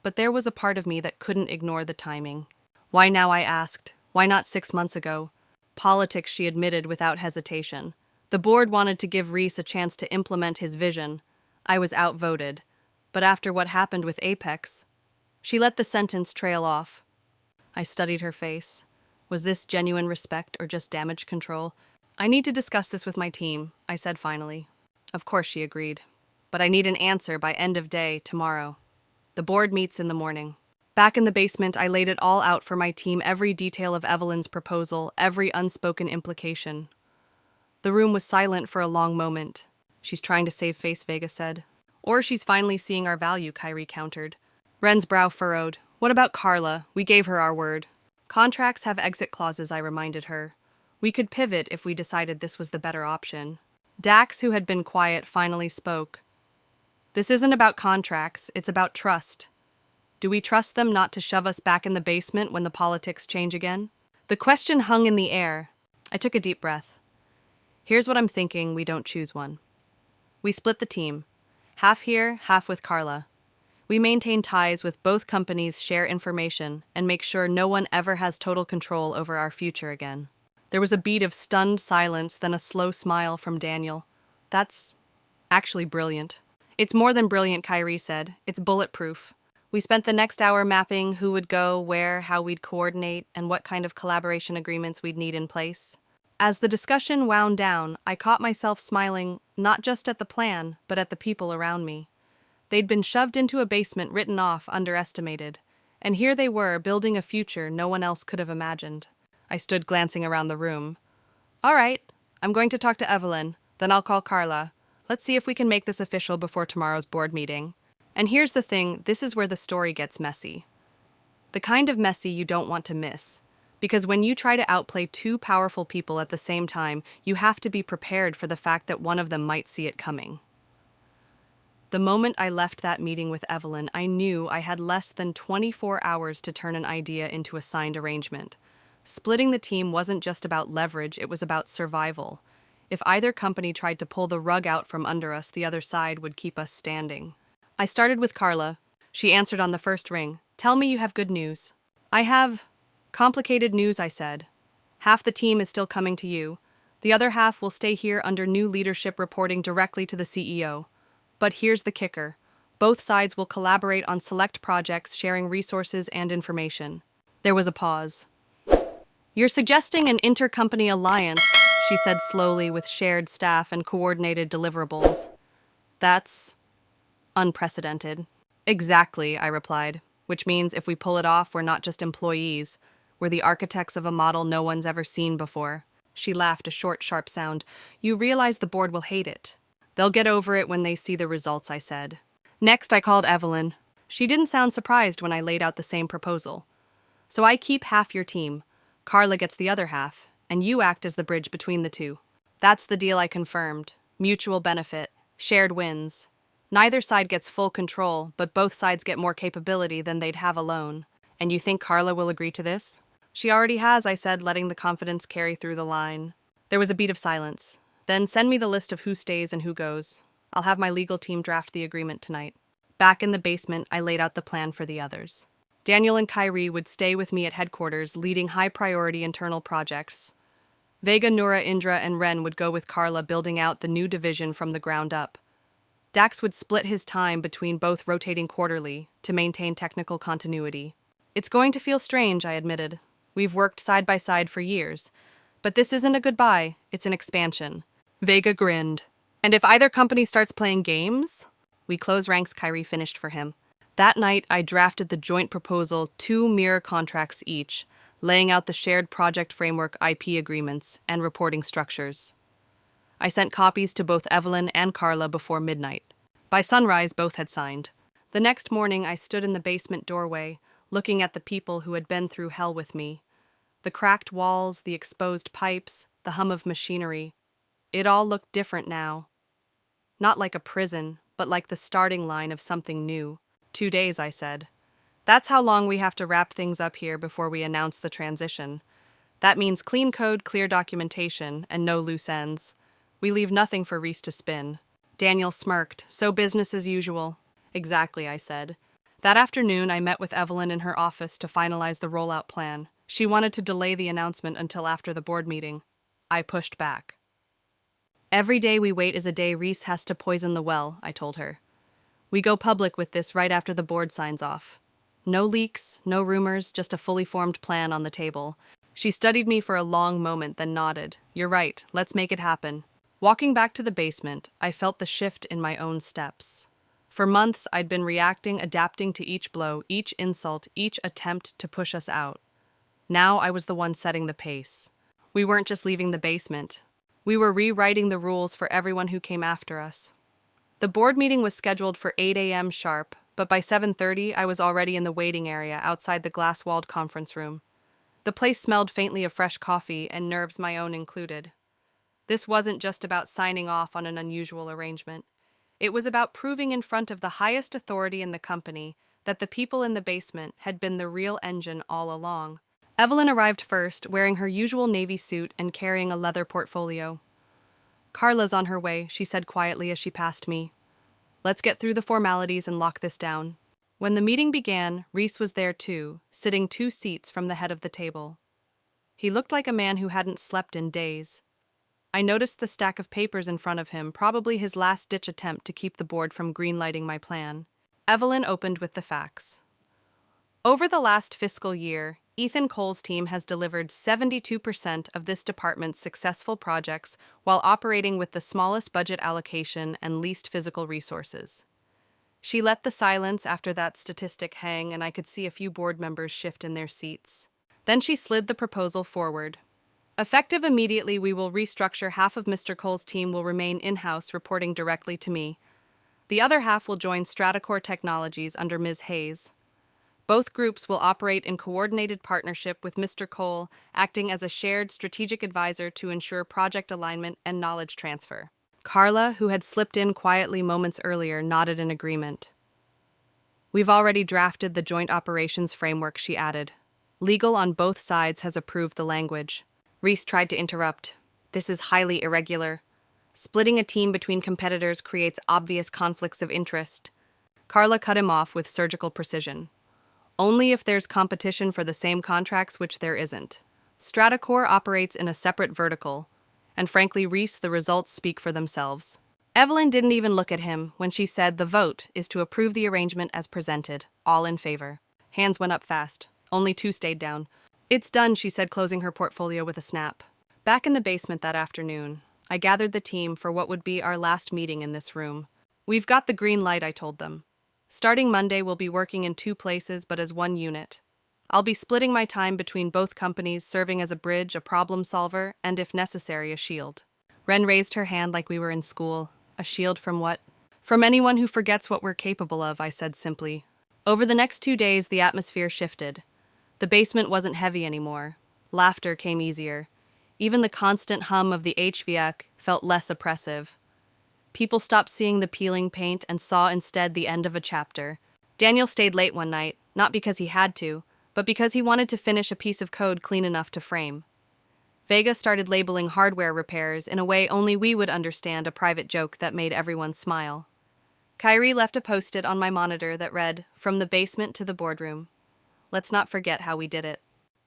But there was a part of me that couldn't ignore the timing. Why now, I asked. Why not 6 months ago? Politics, she admitted without hesitation. The board wanted to give Reese a chance to implement his vision. I was outvoted. But after what happened with Apex... She let the sentence trail off. I studied her face. Was this genuine respect or just damage control? I need to discuss this with my team, I said finally. Of course, she agreed. But I need an answer by end of day tomorrow. The board meets in the morning. Back in the basement, I laid it all out for my team, every detail of Evelyn's proposal, every unspoken implication. The room was silent for a long moment. She's trying to save face, Vega said. Or she's finally seeing our value, Kyrie countered. Ren's brow furrowed. What about Carla? We gave her our word. Contracts have exit clauses, I reminded her. We could pivot if we decided this was the better option. Dax, who had been quiet, finally spoke. This isn't about contracts, it's about trust. Do we trust them not to shove us back in the basement when the politics change again? The question hung in the air. I took a deep breath. Here's what I'm thinking, we don't choose one. We split the team. Half here, half with Carla. We maintain ties with both companies, share information, and make sure no one ever has total control over our future again. There was a beat of stunned silence, then a slow smile from Daniel. That's actually brilliant. It's more than brilliant, Kyrie said. It's bulletproof. We spent the next hour mapping who would go, where, how we'd coordinate, and what kind of collaboration agreements we'd need in place. As the discussion wound down, I caught myself smiling not just at the plan, but at the people around me. They'd been shoved into a basement, written off, underestimated. And here they were, building a future no one else could have imagined. I stood glancing around the room. All right, I'm going to talk to Evelyn, then I'll call Carla. Let's see if we can make this official before tomorrow's board meeting. And here's the thing, this is where the story gets messy. The kind of messy you don't want to miss. Because when you try to outplay two powerful people at the same time, you have to be prepared for the fact that one of them might see it coming. The moment I left that meeting with Evelyn, I knew I had less than 24 hours to turn an idea into a signed arrangement. Splitting the team wasn't just about leverage, it was about survival. If either company tried to pull the rug out from under us, the other side would keep us standing. I started with Carla. She answered on the first ring. Tell me you have good news. I have complicated news, I said. Half the team is still coming to you. The other half will stay here under new leadership reporting directly to the CEO. But here's the kicker. Both sides will collaborate on select projects, sharing resources and information. There was a pause. You're suggesting an intercompany alliance, she said slowly, with shared staff and coordinated deliverables. That's unprecedented. Exactly, I replied, which means if we pull it off, we're not just employees. We're the architects of a model no one's ever seen before. She laughed, a short, sharp sound. You realize the board will hate it. They'll get over it when they see the results, I said. Next, I called Evelyn. She didn't sound surprised when I laid out the same proposal. So I keep half your team. Carla gets the other half, and you act as the bridge between the two. That's the deal I confirmed. Mutual benefit. Shared wins. Neither side gets full control, but both sides get more capability than they'd have alone. And you think Carla will agree to this? She already has, I said, letting the confidence carry through the line. There was a beat of silence. Then send me the list of who stays and who goes. I'll have my legal team draft the agreement tonight. Back in the basement, I laid out the plan for the others. Daniel and Kyrie would stay with me at headquarters, leading high-priority internal projects. Vega, Nura, Indra, and Ren would go with Carla, building out the new division from the ground up. Dax would split his time between both, rotating quarterly to maintain technical continuity. It's going to feel strange, I admitted. We've worked side by side for years. But this isn't a goodbye, it's an expansion. Vega grinned. And if either company starts playing games? We close ranks, Kyrie finished for him. That night, I drafted the joint proposal, 2 mirror contracts each, laying out the shared project framework, IP agreements, and reporting structures. I sent copies to both Evelyn and Carla before midnight. By sunrise, both had signed. The next morning, I stood in the basement doorway, looking at the people who had been through hell with me. The cracked walls, the exposed pipes, the hum of machinery. It all looked different now. Not like a prison, but like the starting line of something new. 2 days, I said. That's how long we have to wrap things up here before we announce the transition. That means clean code, clear documentation, and no loose ends. We leave nothing for Reese to spin. Daniel smirked. So business as usual. Exactly, I said. That afternoon, I met with Evelyn in her office to finalize the rollout plan. She wanted to delay the announcement until after the board meeting. I pushed back. Every day we wait is a day Reese has to poison the well, I told her. We go public with this right after the board signs off. No leaks, no rumors, just a fully formed plan on the table. She studied me for a long moment, then nodded. You're right, let's make it happen. Walking back to the basement, I felt the shift in my own steps. For months, I'd been reacting, adapting to each blow, each insult, each attempt to push us out. Now I was the one setting the pace. We weren't just leaving the basement. We were rewriting the rules for everyone who came after us. The board meeting was scheduled for 8 a.m. sharp, but by 7:30 I was already in the waiting area outside the glass-walled conference room. The place smelled faintly of fresh coffee, and nerves my own included. This wasn't just about signing off on an unusual arrangement. It was about proving in front of the highest authority in the company that the people in the basement had been the real engine all along. Evelyn arrived first, wearing her usual navy suit and carrying a leather portfolio. Carla's on her way, she said quietly as she passed me. Let's get through the formalities and lock this down. When the meeting began, Reese was there too, sitting 2 seats from the head of the table. He looked like a man who hadn't slept in days. I noticed the stack of papers in front of him, probably his last-ditch attempt to keep the board from greenlighting my plan. Evelyn opened with the facts. Over the last fiscal year, Ethan Cole's team has delivered 72% of this department's successful projects while operating with the smallest budget allocation and least physical resources. She let the silence after that statistic hang, and I could see a few board members shift in their seats. Then she slid the proposal forward. Effective immediately, we will restructure. Half of Mr. Cole's team will remain in-house, reporting directly to me. The other half will join Stratacore Technologies under Ms. Hayes. Both groups will operate in coordinated partnership with Mr. Cole, acting as a shared strategic advisor to ensure project alignment and knowledge transfer. Carla, who had slipped in quietly moments earlier, nodded in agreement. We've already drafted the joint operations framework, she added. Legal on both sides has approved the language. Reese tried to interrupt. This is highly irregular. Splitting a team between competitors creates obvious conflicts of interest. Carla cut him off with surgical precision. Only if there's competition for the same contracts, which there isn't. Stratacore operates in a separate vertical, and frankly, Reese, the results speak for themselves. Evelyn didn't even look at him when she said the vote is to approve the arrangement as presented, all in favor. Hands went up fast. Only 2 stayed down. It's done, she said, closing her portfolio with a snap. Back in the basement that afternoon, I gathered the team for what would be our last meeting in this room. We've got the green light, I told them. Starting Monday, we'll be working in 2 places but as one unit. I'll be splitting my time between both companies, serving as a bridge, a problem solver, and if necessary, a shield. Ren raised her hand like we were in school. A shield from what? From anyone who forgets what we're capable of, I said simply. Over the next 2 days, the atmosphere shifted. The basement wasn't heavy anymore. Laughter came easier. Even the constant hum of the HVAC felt less oppressive. People stopped seeing the peeling paint and saw instead the end of a chapter. Daniel stayed late one night, not because he had to, but because he wanted to finish a piece of code clean enough to frame. Vega started labeling hardware repairs in a way only we would understand, a private joke that made everyone smile. Kyrie left a post-it on my monitor that read, "From the basement to the boardroom." Let's not forget how we did it.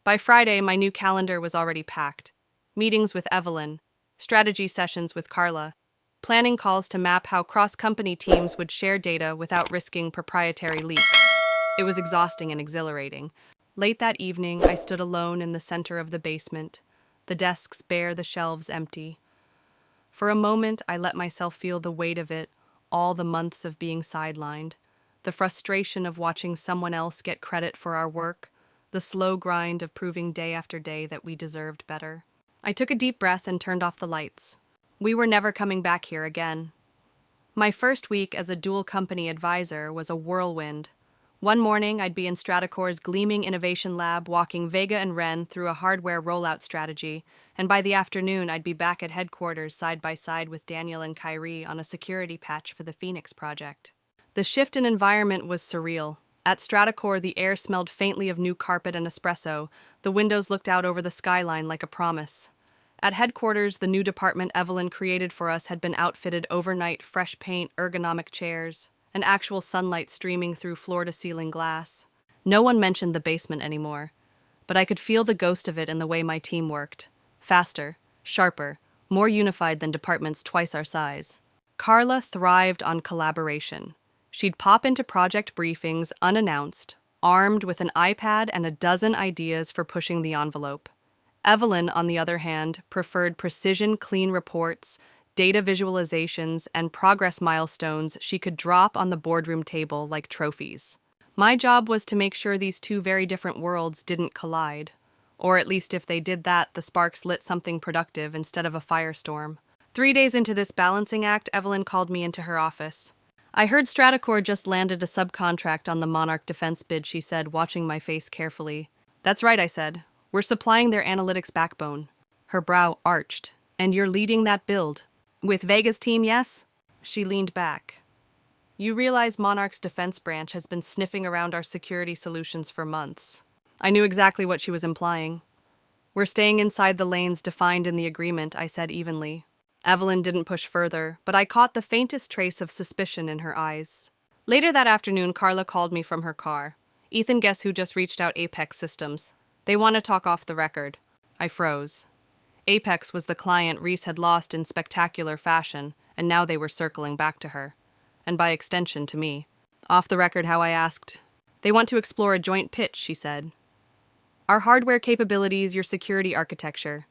By Friday, my new calendar was already packed. Meetings with Evelyn, strategy sessions with Carla, planning calls to map how cross-company teams would share data without risking proprietary leaks. It was exhausting and exhilarating. Late that evening, I stood alone in the center of the basement, the desks bare, the shelves empty. For a moment, I let myself feel the weight of it, all the months of being sidelined, the frustration of watching someone else get credit for our work, the slow grind of proving day after day that we deserved better. I took a deep breath and turned off the lights. We were never coming back here again. My first week as a dual-company advisor was a whirlwind. One morning, I'd be in Stratacore's gleaming innovation lab walking Vega and Ren through a hardware rollout strategy, and by the afternoon, I'd be back at headquarters side by side with Daniel and Kyrie on a security patch for the Phoenix project. The shift in environment was surreal. At Stratacore, the air smelled faintly of new carpet and espresso. The windows looked out over the skyline like a promise. At headquarters, the new department Evelyn created for us had been outfitted overnight, fresh paint, ergonomic chairs, and actual sunlight streaming through floor-to-ceiling glass. No one mentioned the basement anymore, but I could feel the ghost of it in the way my team worked. Faster, sharper, more unified than departments twice our size. Carla thrived on collaboration. She'd pop into project briefings unannounced, armed with an iPad and a dozen ideas for pushing the envelope. Evelyn, on the other hand, preferred precision, clean reports, data visualizations, and progress milestones she could drop on the boardroom table like trophies. My job was to make sure these two very different worlds didn't collide. Or at least if they did that, the sparks lit something productive instead of a firestorm. 3 days into this balancing act, Evelyn called me into her office. I heard Stratacore just landed a subcontract on the Monarch defense bid, she said, watching my face carefully. That's right, I said. We're supplying their analytics backbone. Her brow arched. And you're leading that build. With Vega's team, yes? She leaned back. You realize Monarch's defense branch has been sniffing around our security solutions for months. I knew exactly what she was implying. We're staying inside the lanes defined in the agreement, I said evenly. Evelyn didn't push further, but I caught the faintest trace of suspicion in her eyes. Later that afternoon, Carla called me from her car. Ethan, guess who just reached out? Apex Systems. They want to talk off the record. I froze. Apex was the client Reese had lost in spectacular fashion, and now they were circling back to her. And by extension, to me. Off the record, how I asked. They want to explore a joint pitch, she said. Our hardware capabilities, your security architecture.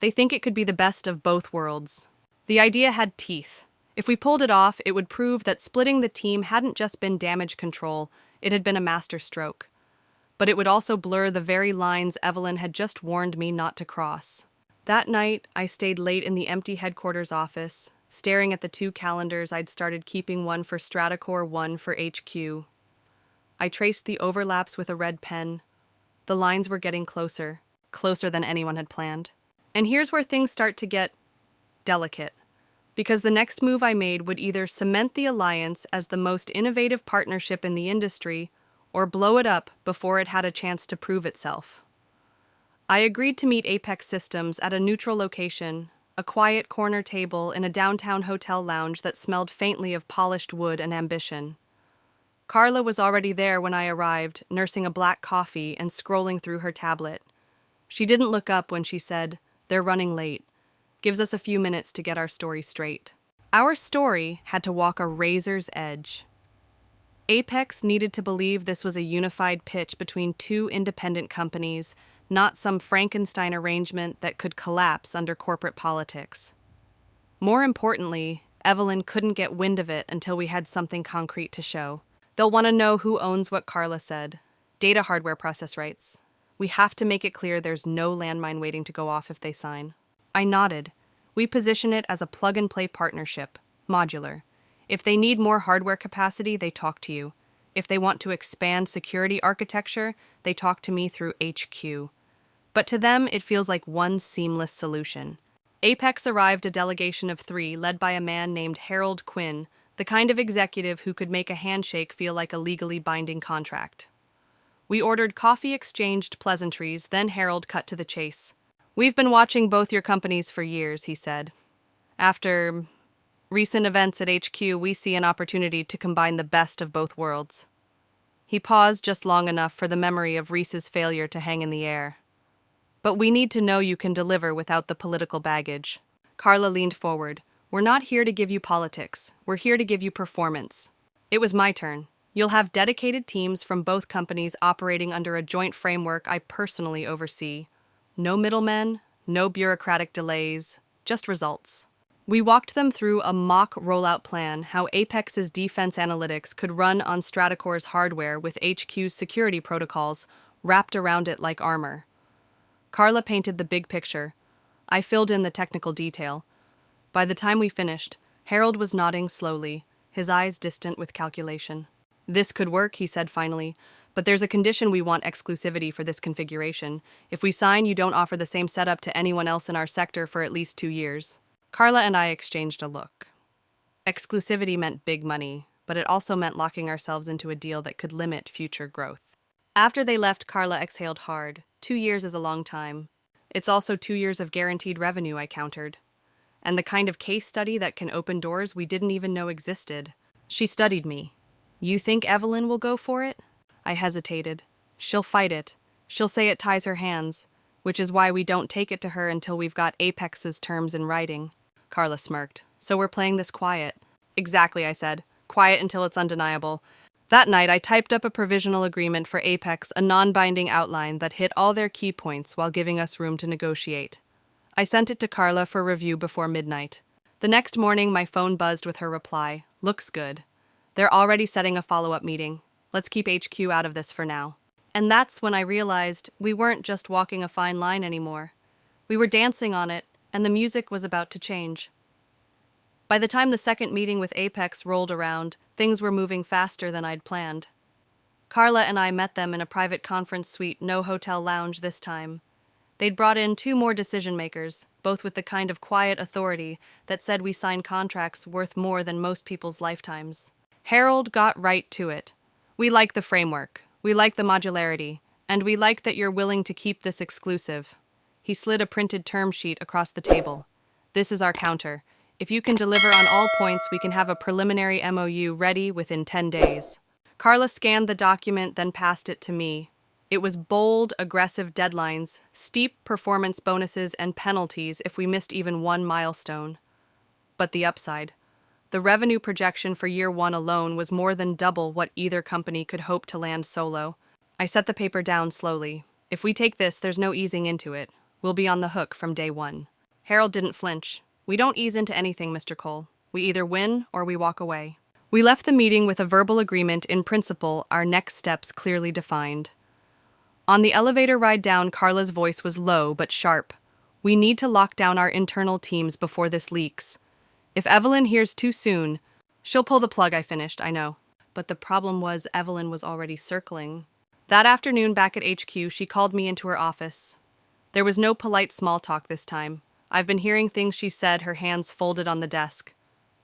They think it could be the best of both worlds. The idea had teeth. If we pulled it off, it would prove that splitting the team hadn't just been damage control, it had been a masterstroke. But it would also blur the very lines Evelyn had just warned me not to cross. That night, I stayed late in the empty headquarters office, staring at the two calendars I'd started keeping, one for Stratacore, one for HQ. I traced the overlaps with a red pen. The lines were getting closer than anyone had planned. And here's where things start to get delicate, because the next move I made would either cement the alliance as the most innovative partnership in the industry or blow it up before it had a chance to prove itself. I agreed to meet Apex Systems at a neutral location, a quiet corner table in a downtown hotel lounge that smelled faintly of polished wood and ambition. Carla was already there when I arrived, nursing a black coffee and scrolling through her tablet. She didn't look up when she said, "They're running late. Gives us a few minutes to get our story straight." Our story had to walk a razor's edge. Apex needed to believe this was a unified pitch between two independent companies, not some Frankenstein arrangement that could collapse under corporate politics. More importantly, Evelyn couldn't get wind of it until we had something concrete to show. They'll want to know who owns what, Carla said. Data hardware process rights. We have to make it clear there's no landmine waiting to go off if they sign. I nodded. We position it as a plug-and-play partnership, modular. If they need more hardware capacity, they talk to you. If they want to expand security architecture, they talk to me through HQ. But to them, it feels like one seamless solution. Apex arrived a delegation of 3, led by a man named Harold Quinn, the kind of executive who could make a handshake feel like a legally binding contract. We ordered coffee, exchanged pleasantries, then Harold cut to the chase. "We've been watching both your companies for years," he said. "After recent events at HQ, we see an opportunity to combine the best of both worlds." He paused just long enough for the memory of Reese's failure to hang in the air. "But we need to know you can deliver without the political baggage." Carla leaned forward. "We're not here to give you politics. We're here to give you performance." It was my turn. "You'll have dedicated teams from both companies operating under a joint framework I personally oversee. No middlemen, no bureaucratic delays, just results." We walked them through a mock rollout plan, how Apex's defense analytics could run on Stratacore's hardware with HQ's security protocols wrapped around it like armor. Carla painted the big picture. I filled in the technical detail. By the time we finished, Harold was nodding slowly, his eyes distant with calculation. "This could work," he said finally, "but there's a condition: we want exclusivity for this configuration. If we sign, you don't offer the same setup to anyone else in our sector for at least 2 years. Carla and I exchanged a look. Exclusivity meant big money, but it also meant locking ourselves into a deal that could limit future growth. After they left, Carla exhaled hard. 2 years is a long time. It's also 2 years of guaranteed revenue, I countered. And the kind of case study that can open doors we didn't even know existed. She studied me. "You think Evelyn will go for it?" I hesitated. "She'll fight it. She'll say it ties her hands, which is why we don't take it to her until we've got Apex's terms in writing." Carla smirked. "So we're playing this quiet." "Exactly," I said. "Quiet until it's undeniable. That night, I typed up a provisional agreement for Apex, a non-binding outline that hit all their key points while giving us room to negotiate. I sent it to Carla for review before midnight. The next morning, my phone buzzed with her reply. Looks good. They're already setting a follow-up meeting. Let's keep HQ out of this for now. And that's when I realized we weren't just walking a fine line anymore. We were dancing on it, and the music was about to change. By the time the second meeting with Apex rolled around, things were moving faster than I'd planned. Carla and I met them in a private conference suite, no hotel lounge this time. They'd brought in 2 more decision-makers, both with the kind of quiet authority that said we sign contracts worth more than most people's lifetimes. Harold got right to it. We like the framework, we like the modularity, and we like that you're willing to keep this exclusive. He slid a printed term sheet across the table. This is our counter. If you can deliver on all points, we can have a preliminary MOU ready within 10 days. Carla scanned the document, then passed it to me. It was bold, aggressive deadlines, steep performance bonuses, and penalties if we missed even one milestone. But the upside. The revenue projection for year 1 alone was more than double what either company could hope to land solo. I set the paper down slowly. If we take this, there's no easing into it. We'll be on the hook from day 1. Harold didn't flinch. We don't ease into anything, Mr. Cole. We either win or we walk away. We left the meeting with a verbal agreement in principle, our next steps clearly defined. On the elevator ride down, Carla's voice was low but sharp. We need to lock down our internal teams before this leaks. If Evelyn hears too soon, she'll pull the plug, I finished, I know. But the problem was Evelyn was already circling. That afternoon back at HQ, she called me into her office. There was no polite small talk this time. I've been hearing things she said, her hands folded on the desk.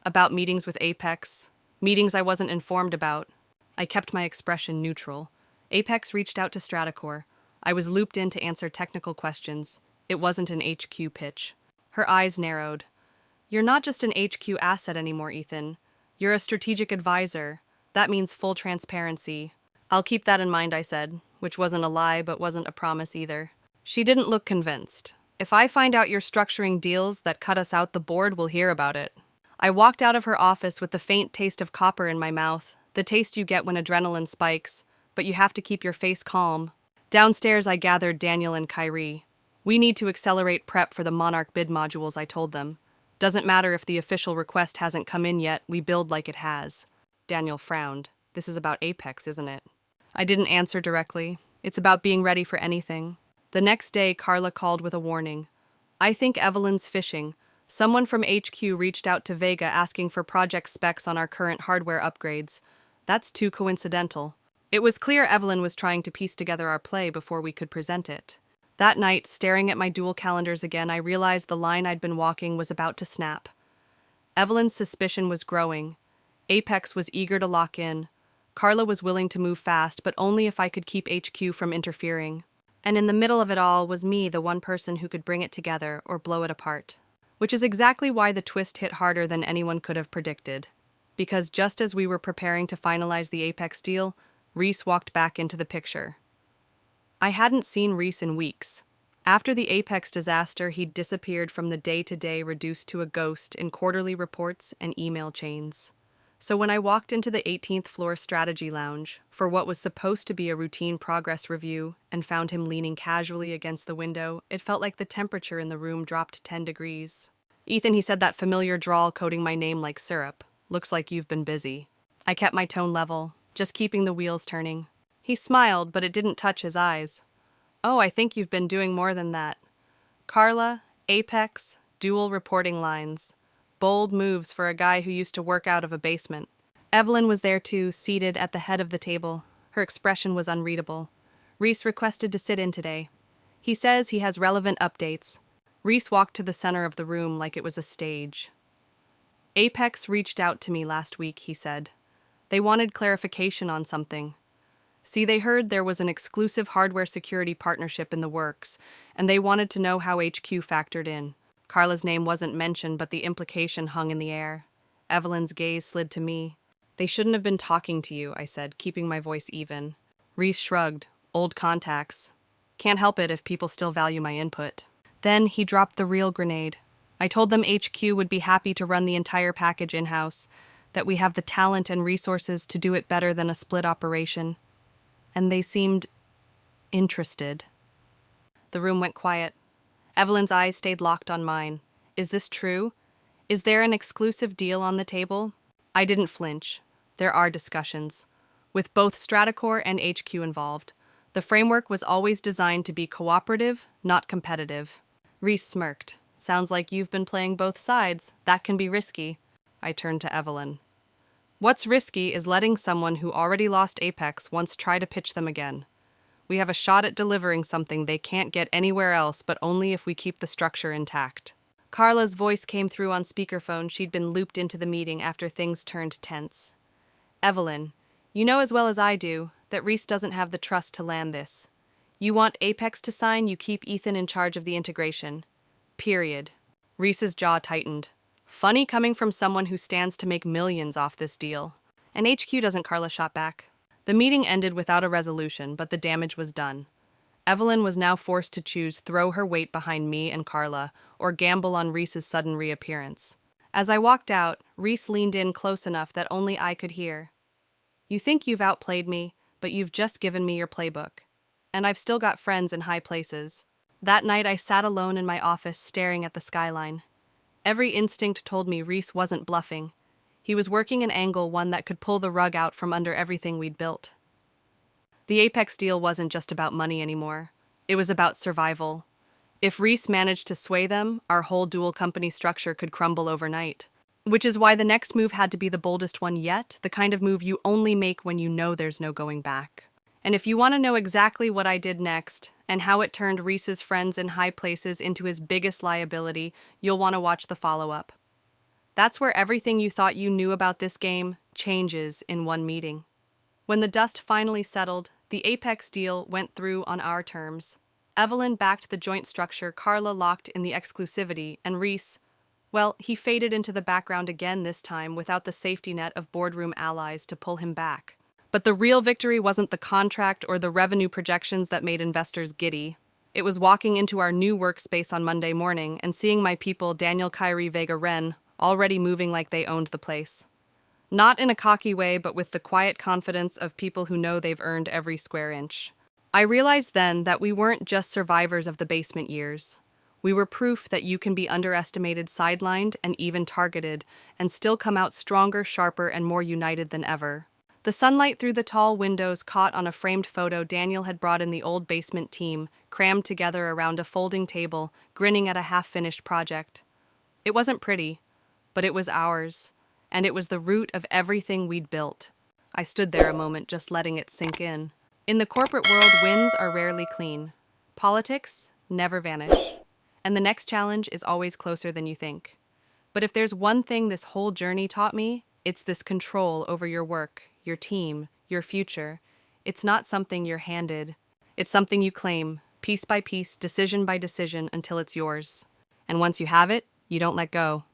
About meetings with Apex. Meetings I wasn't informed about. I kept my expression neutral. Apex reached out to Stratacore. I was looped in to answer technical questions. It wasn't an HQ pitch. Her eyes narrowed. You're not just an HQ asset anymore, Ethan. You're a strategic advisor. That means full transparency. I'll keep that in mind, I said, which wasn't a lie but wasn't a promise either. She didn't look convinced. If I find out you're structuring deals that cut us out, the board will hear about it. I walked out of her office with the faint taste of copper in my mouth, the taste you get when adrenaline spikes, but you have to keep your face calm. Downstairs, I gathered Daniel and Kyrie. We need to accelerate prep for the Monarch bid modules, I told them. Doesn't matter if the official request hasn't come in yet, we build like it has. Daniel frowned. This is about Apex, isn't it? I didn't answer directly. It's about being ready for anything. The next day, Carla called with a warning. I think Evelyn's fishing. Someone from HQ reached out to Vega asking for project specs on our current hardware upgrades. That's too coincidental. It was clear Evelyn was trying to piece together our play before we could present it. That night, staring at my dual calendars again, I realized the line I'd been walking was about to snap. Evelyn's suspicion was growing. Apex was eager to lock in. Carla was willing to move fast, but only if I could keep HQ from interfering. And in the middle of it all was me, the one person who could bring it together or blow it apart. Which is exactly why the twist hit harder than anyone could have predicted. Because just as we were preparing to finalize the Apex deal, Reese walked back into the picture. I hadn't seen Reese in weeks. After the Apex disaster, he'd disappeared from the day-to-day, reduced to a ghost in quarterly reports and email chains. So when I walked into the 18th floor strategy lounge for what was supposed to be a routine progress review and found him leaning casually against the window, it felt like the temperature in the room dropped 10 degrees. Ethan, he said, that familiar drawl coating my name like syrup. Looks like you've been busy. I kept my tone level, just keeping the wheels turning. He smiled, but it didn't touch his eyes. Oh, I think you've been doing more than that. Carla, Apex, dual reporting lines. Bold moves for a guy who used to work out of a basement. Evelyn was there too, seated at the head of the table. Her expression was unreadable. Reese requested to sit in today. He says he has relevant updates. Reese walked to the center of the room like it was a stage. Apex reached out to me last week, he said. They wanted clarification on something. See, they heard there was an exclusive hardware security partnership in the works, and they wanted to know how HQ factored in. Carla's name wasn't mentioned, but the implication hung in the air. Evelyn's gaze slid to me. They shouldn't have been talking to you, I said, keeping my voice even. Reese shrugged. Old contacts. Can't help it if people still value my input. Then he dropped the real grenade. I told them HQ would be happy to run the entire package in-house. that we have the talent and resources to do it better than a split operation. And they seemed interested. The room went quiet. Evelyn's eyes stayed locked on mine. Is this true? Is there an exclusive deal on the table? I didn't flinch. There are discussions, with both Stratacore and HQ involved. The framework was always designed to be cooperative, not competitive. Reese smirked. Sounds like you've been playing both sides. That can be risky. I turned to Evelyn. What's risky is letting someone who already lost Apex once try to pitch them again. We have a shot at delivering something they can't get anywhere else, but only if we keep the structure intact. Carla's voice came through on speakerphone. She'd been looped into the meeting after things turned tense. Evelyn, you know as well as I do that Reese doesn't have the trust to land this. You want Apex to sign, you keep Ethan in charge of the integration. Period. Reese's jaw tightened. Funny coming from someone who stands to make millions off this deal. And HQ doesn't, Carla shot back. The meeting ended without a resolution, but the damage was done. Evelyn was now forced to choose throw her weight behind me and Carla, or gamble on Reese's sudden reappearance. As I walked out, Reese leaned in close enough that only I could hear. You think you've outplayed me, but you've just given me your playbook. And I've still got friends in high places. That night I sat alone in my office staring at the skyline. Every instinct told me Reese wasn't bluffing. He was working an angle, one that could pull the rug out from under everything we'd built. The Apex deal wasn't just about money anymore. It was about survival. If Reese managed to sway them, our whole dual company structure could crumble overnight. Which is why the next move had to be the boldest one yet, the kind of move you only make when you know there's no going back. And if you want to know exactly what I did next, and how it turned Reese's friends in high places into his biggest liability, you'll want to watch the follow-up. That's where everything you thought you knew about this game changes in one meeting. When the dust finally settled, the Apex deal went through on our terms. Evelyn backed the joint structure, Carla locked in the exclusivity, and Reese, well, he faded into the background again this time without the safety net of boardroom allies to pull him back. But the real victory wasn't the contract or the revenue projections that made investors giddy. It was walking into our new workspace on Monday morning and seeing my people, Daniel, Kyrie, Vega, Ren, already moving like they owned the place. Not in a cocky way, but with the quiet confidence of people who know they've earned every square inch. I realized then that we weren't just survivors of the basement years. We were proof that you can be underestimated, sidelined, and even targeted, and still come out stronger, sharper, and more united than ever. The sunlight through the tall windows caught on a framed photo Daniel had brought in the old basement team, crammed together around a folding table, grinning at a half-finished project. It wasn't pretty, but it was ours, and it was the root of everything we'd built. I stood there a moment, just letting it sink in. In the corporate world, wins are rarely clean. Politics never vanish. And the next challenge is always closer than you think. But if there's one thing this whole journey taught me, it's this control over your work, your team, your future. It's not something you're handed. It's something you claim, piece by piece, decision by decision, until it's yours. And once you have it, you don't let go.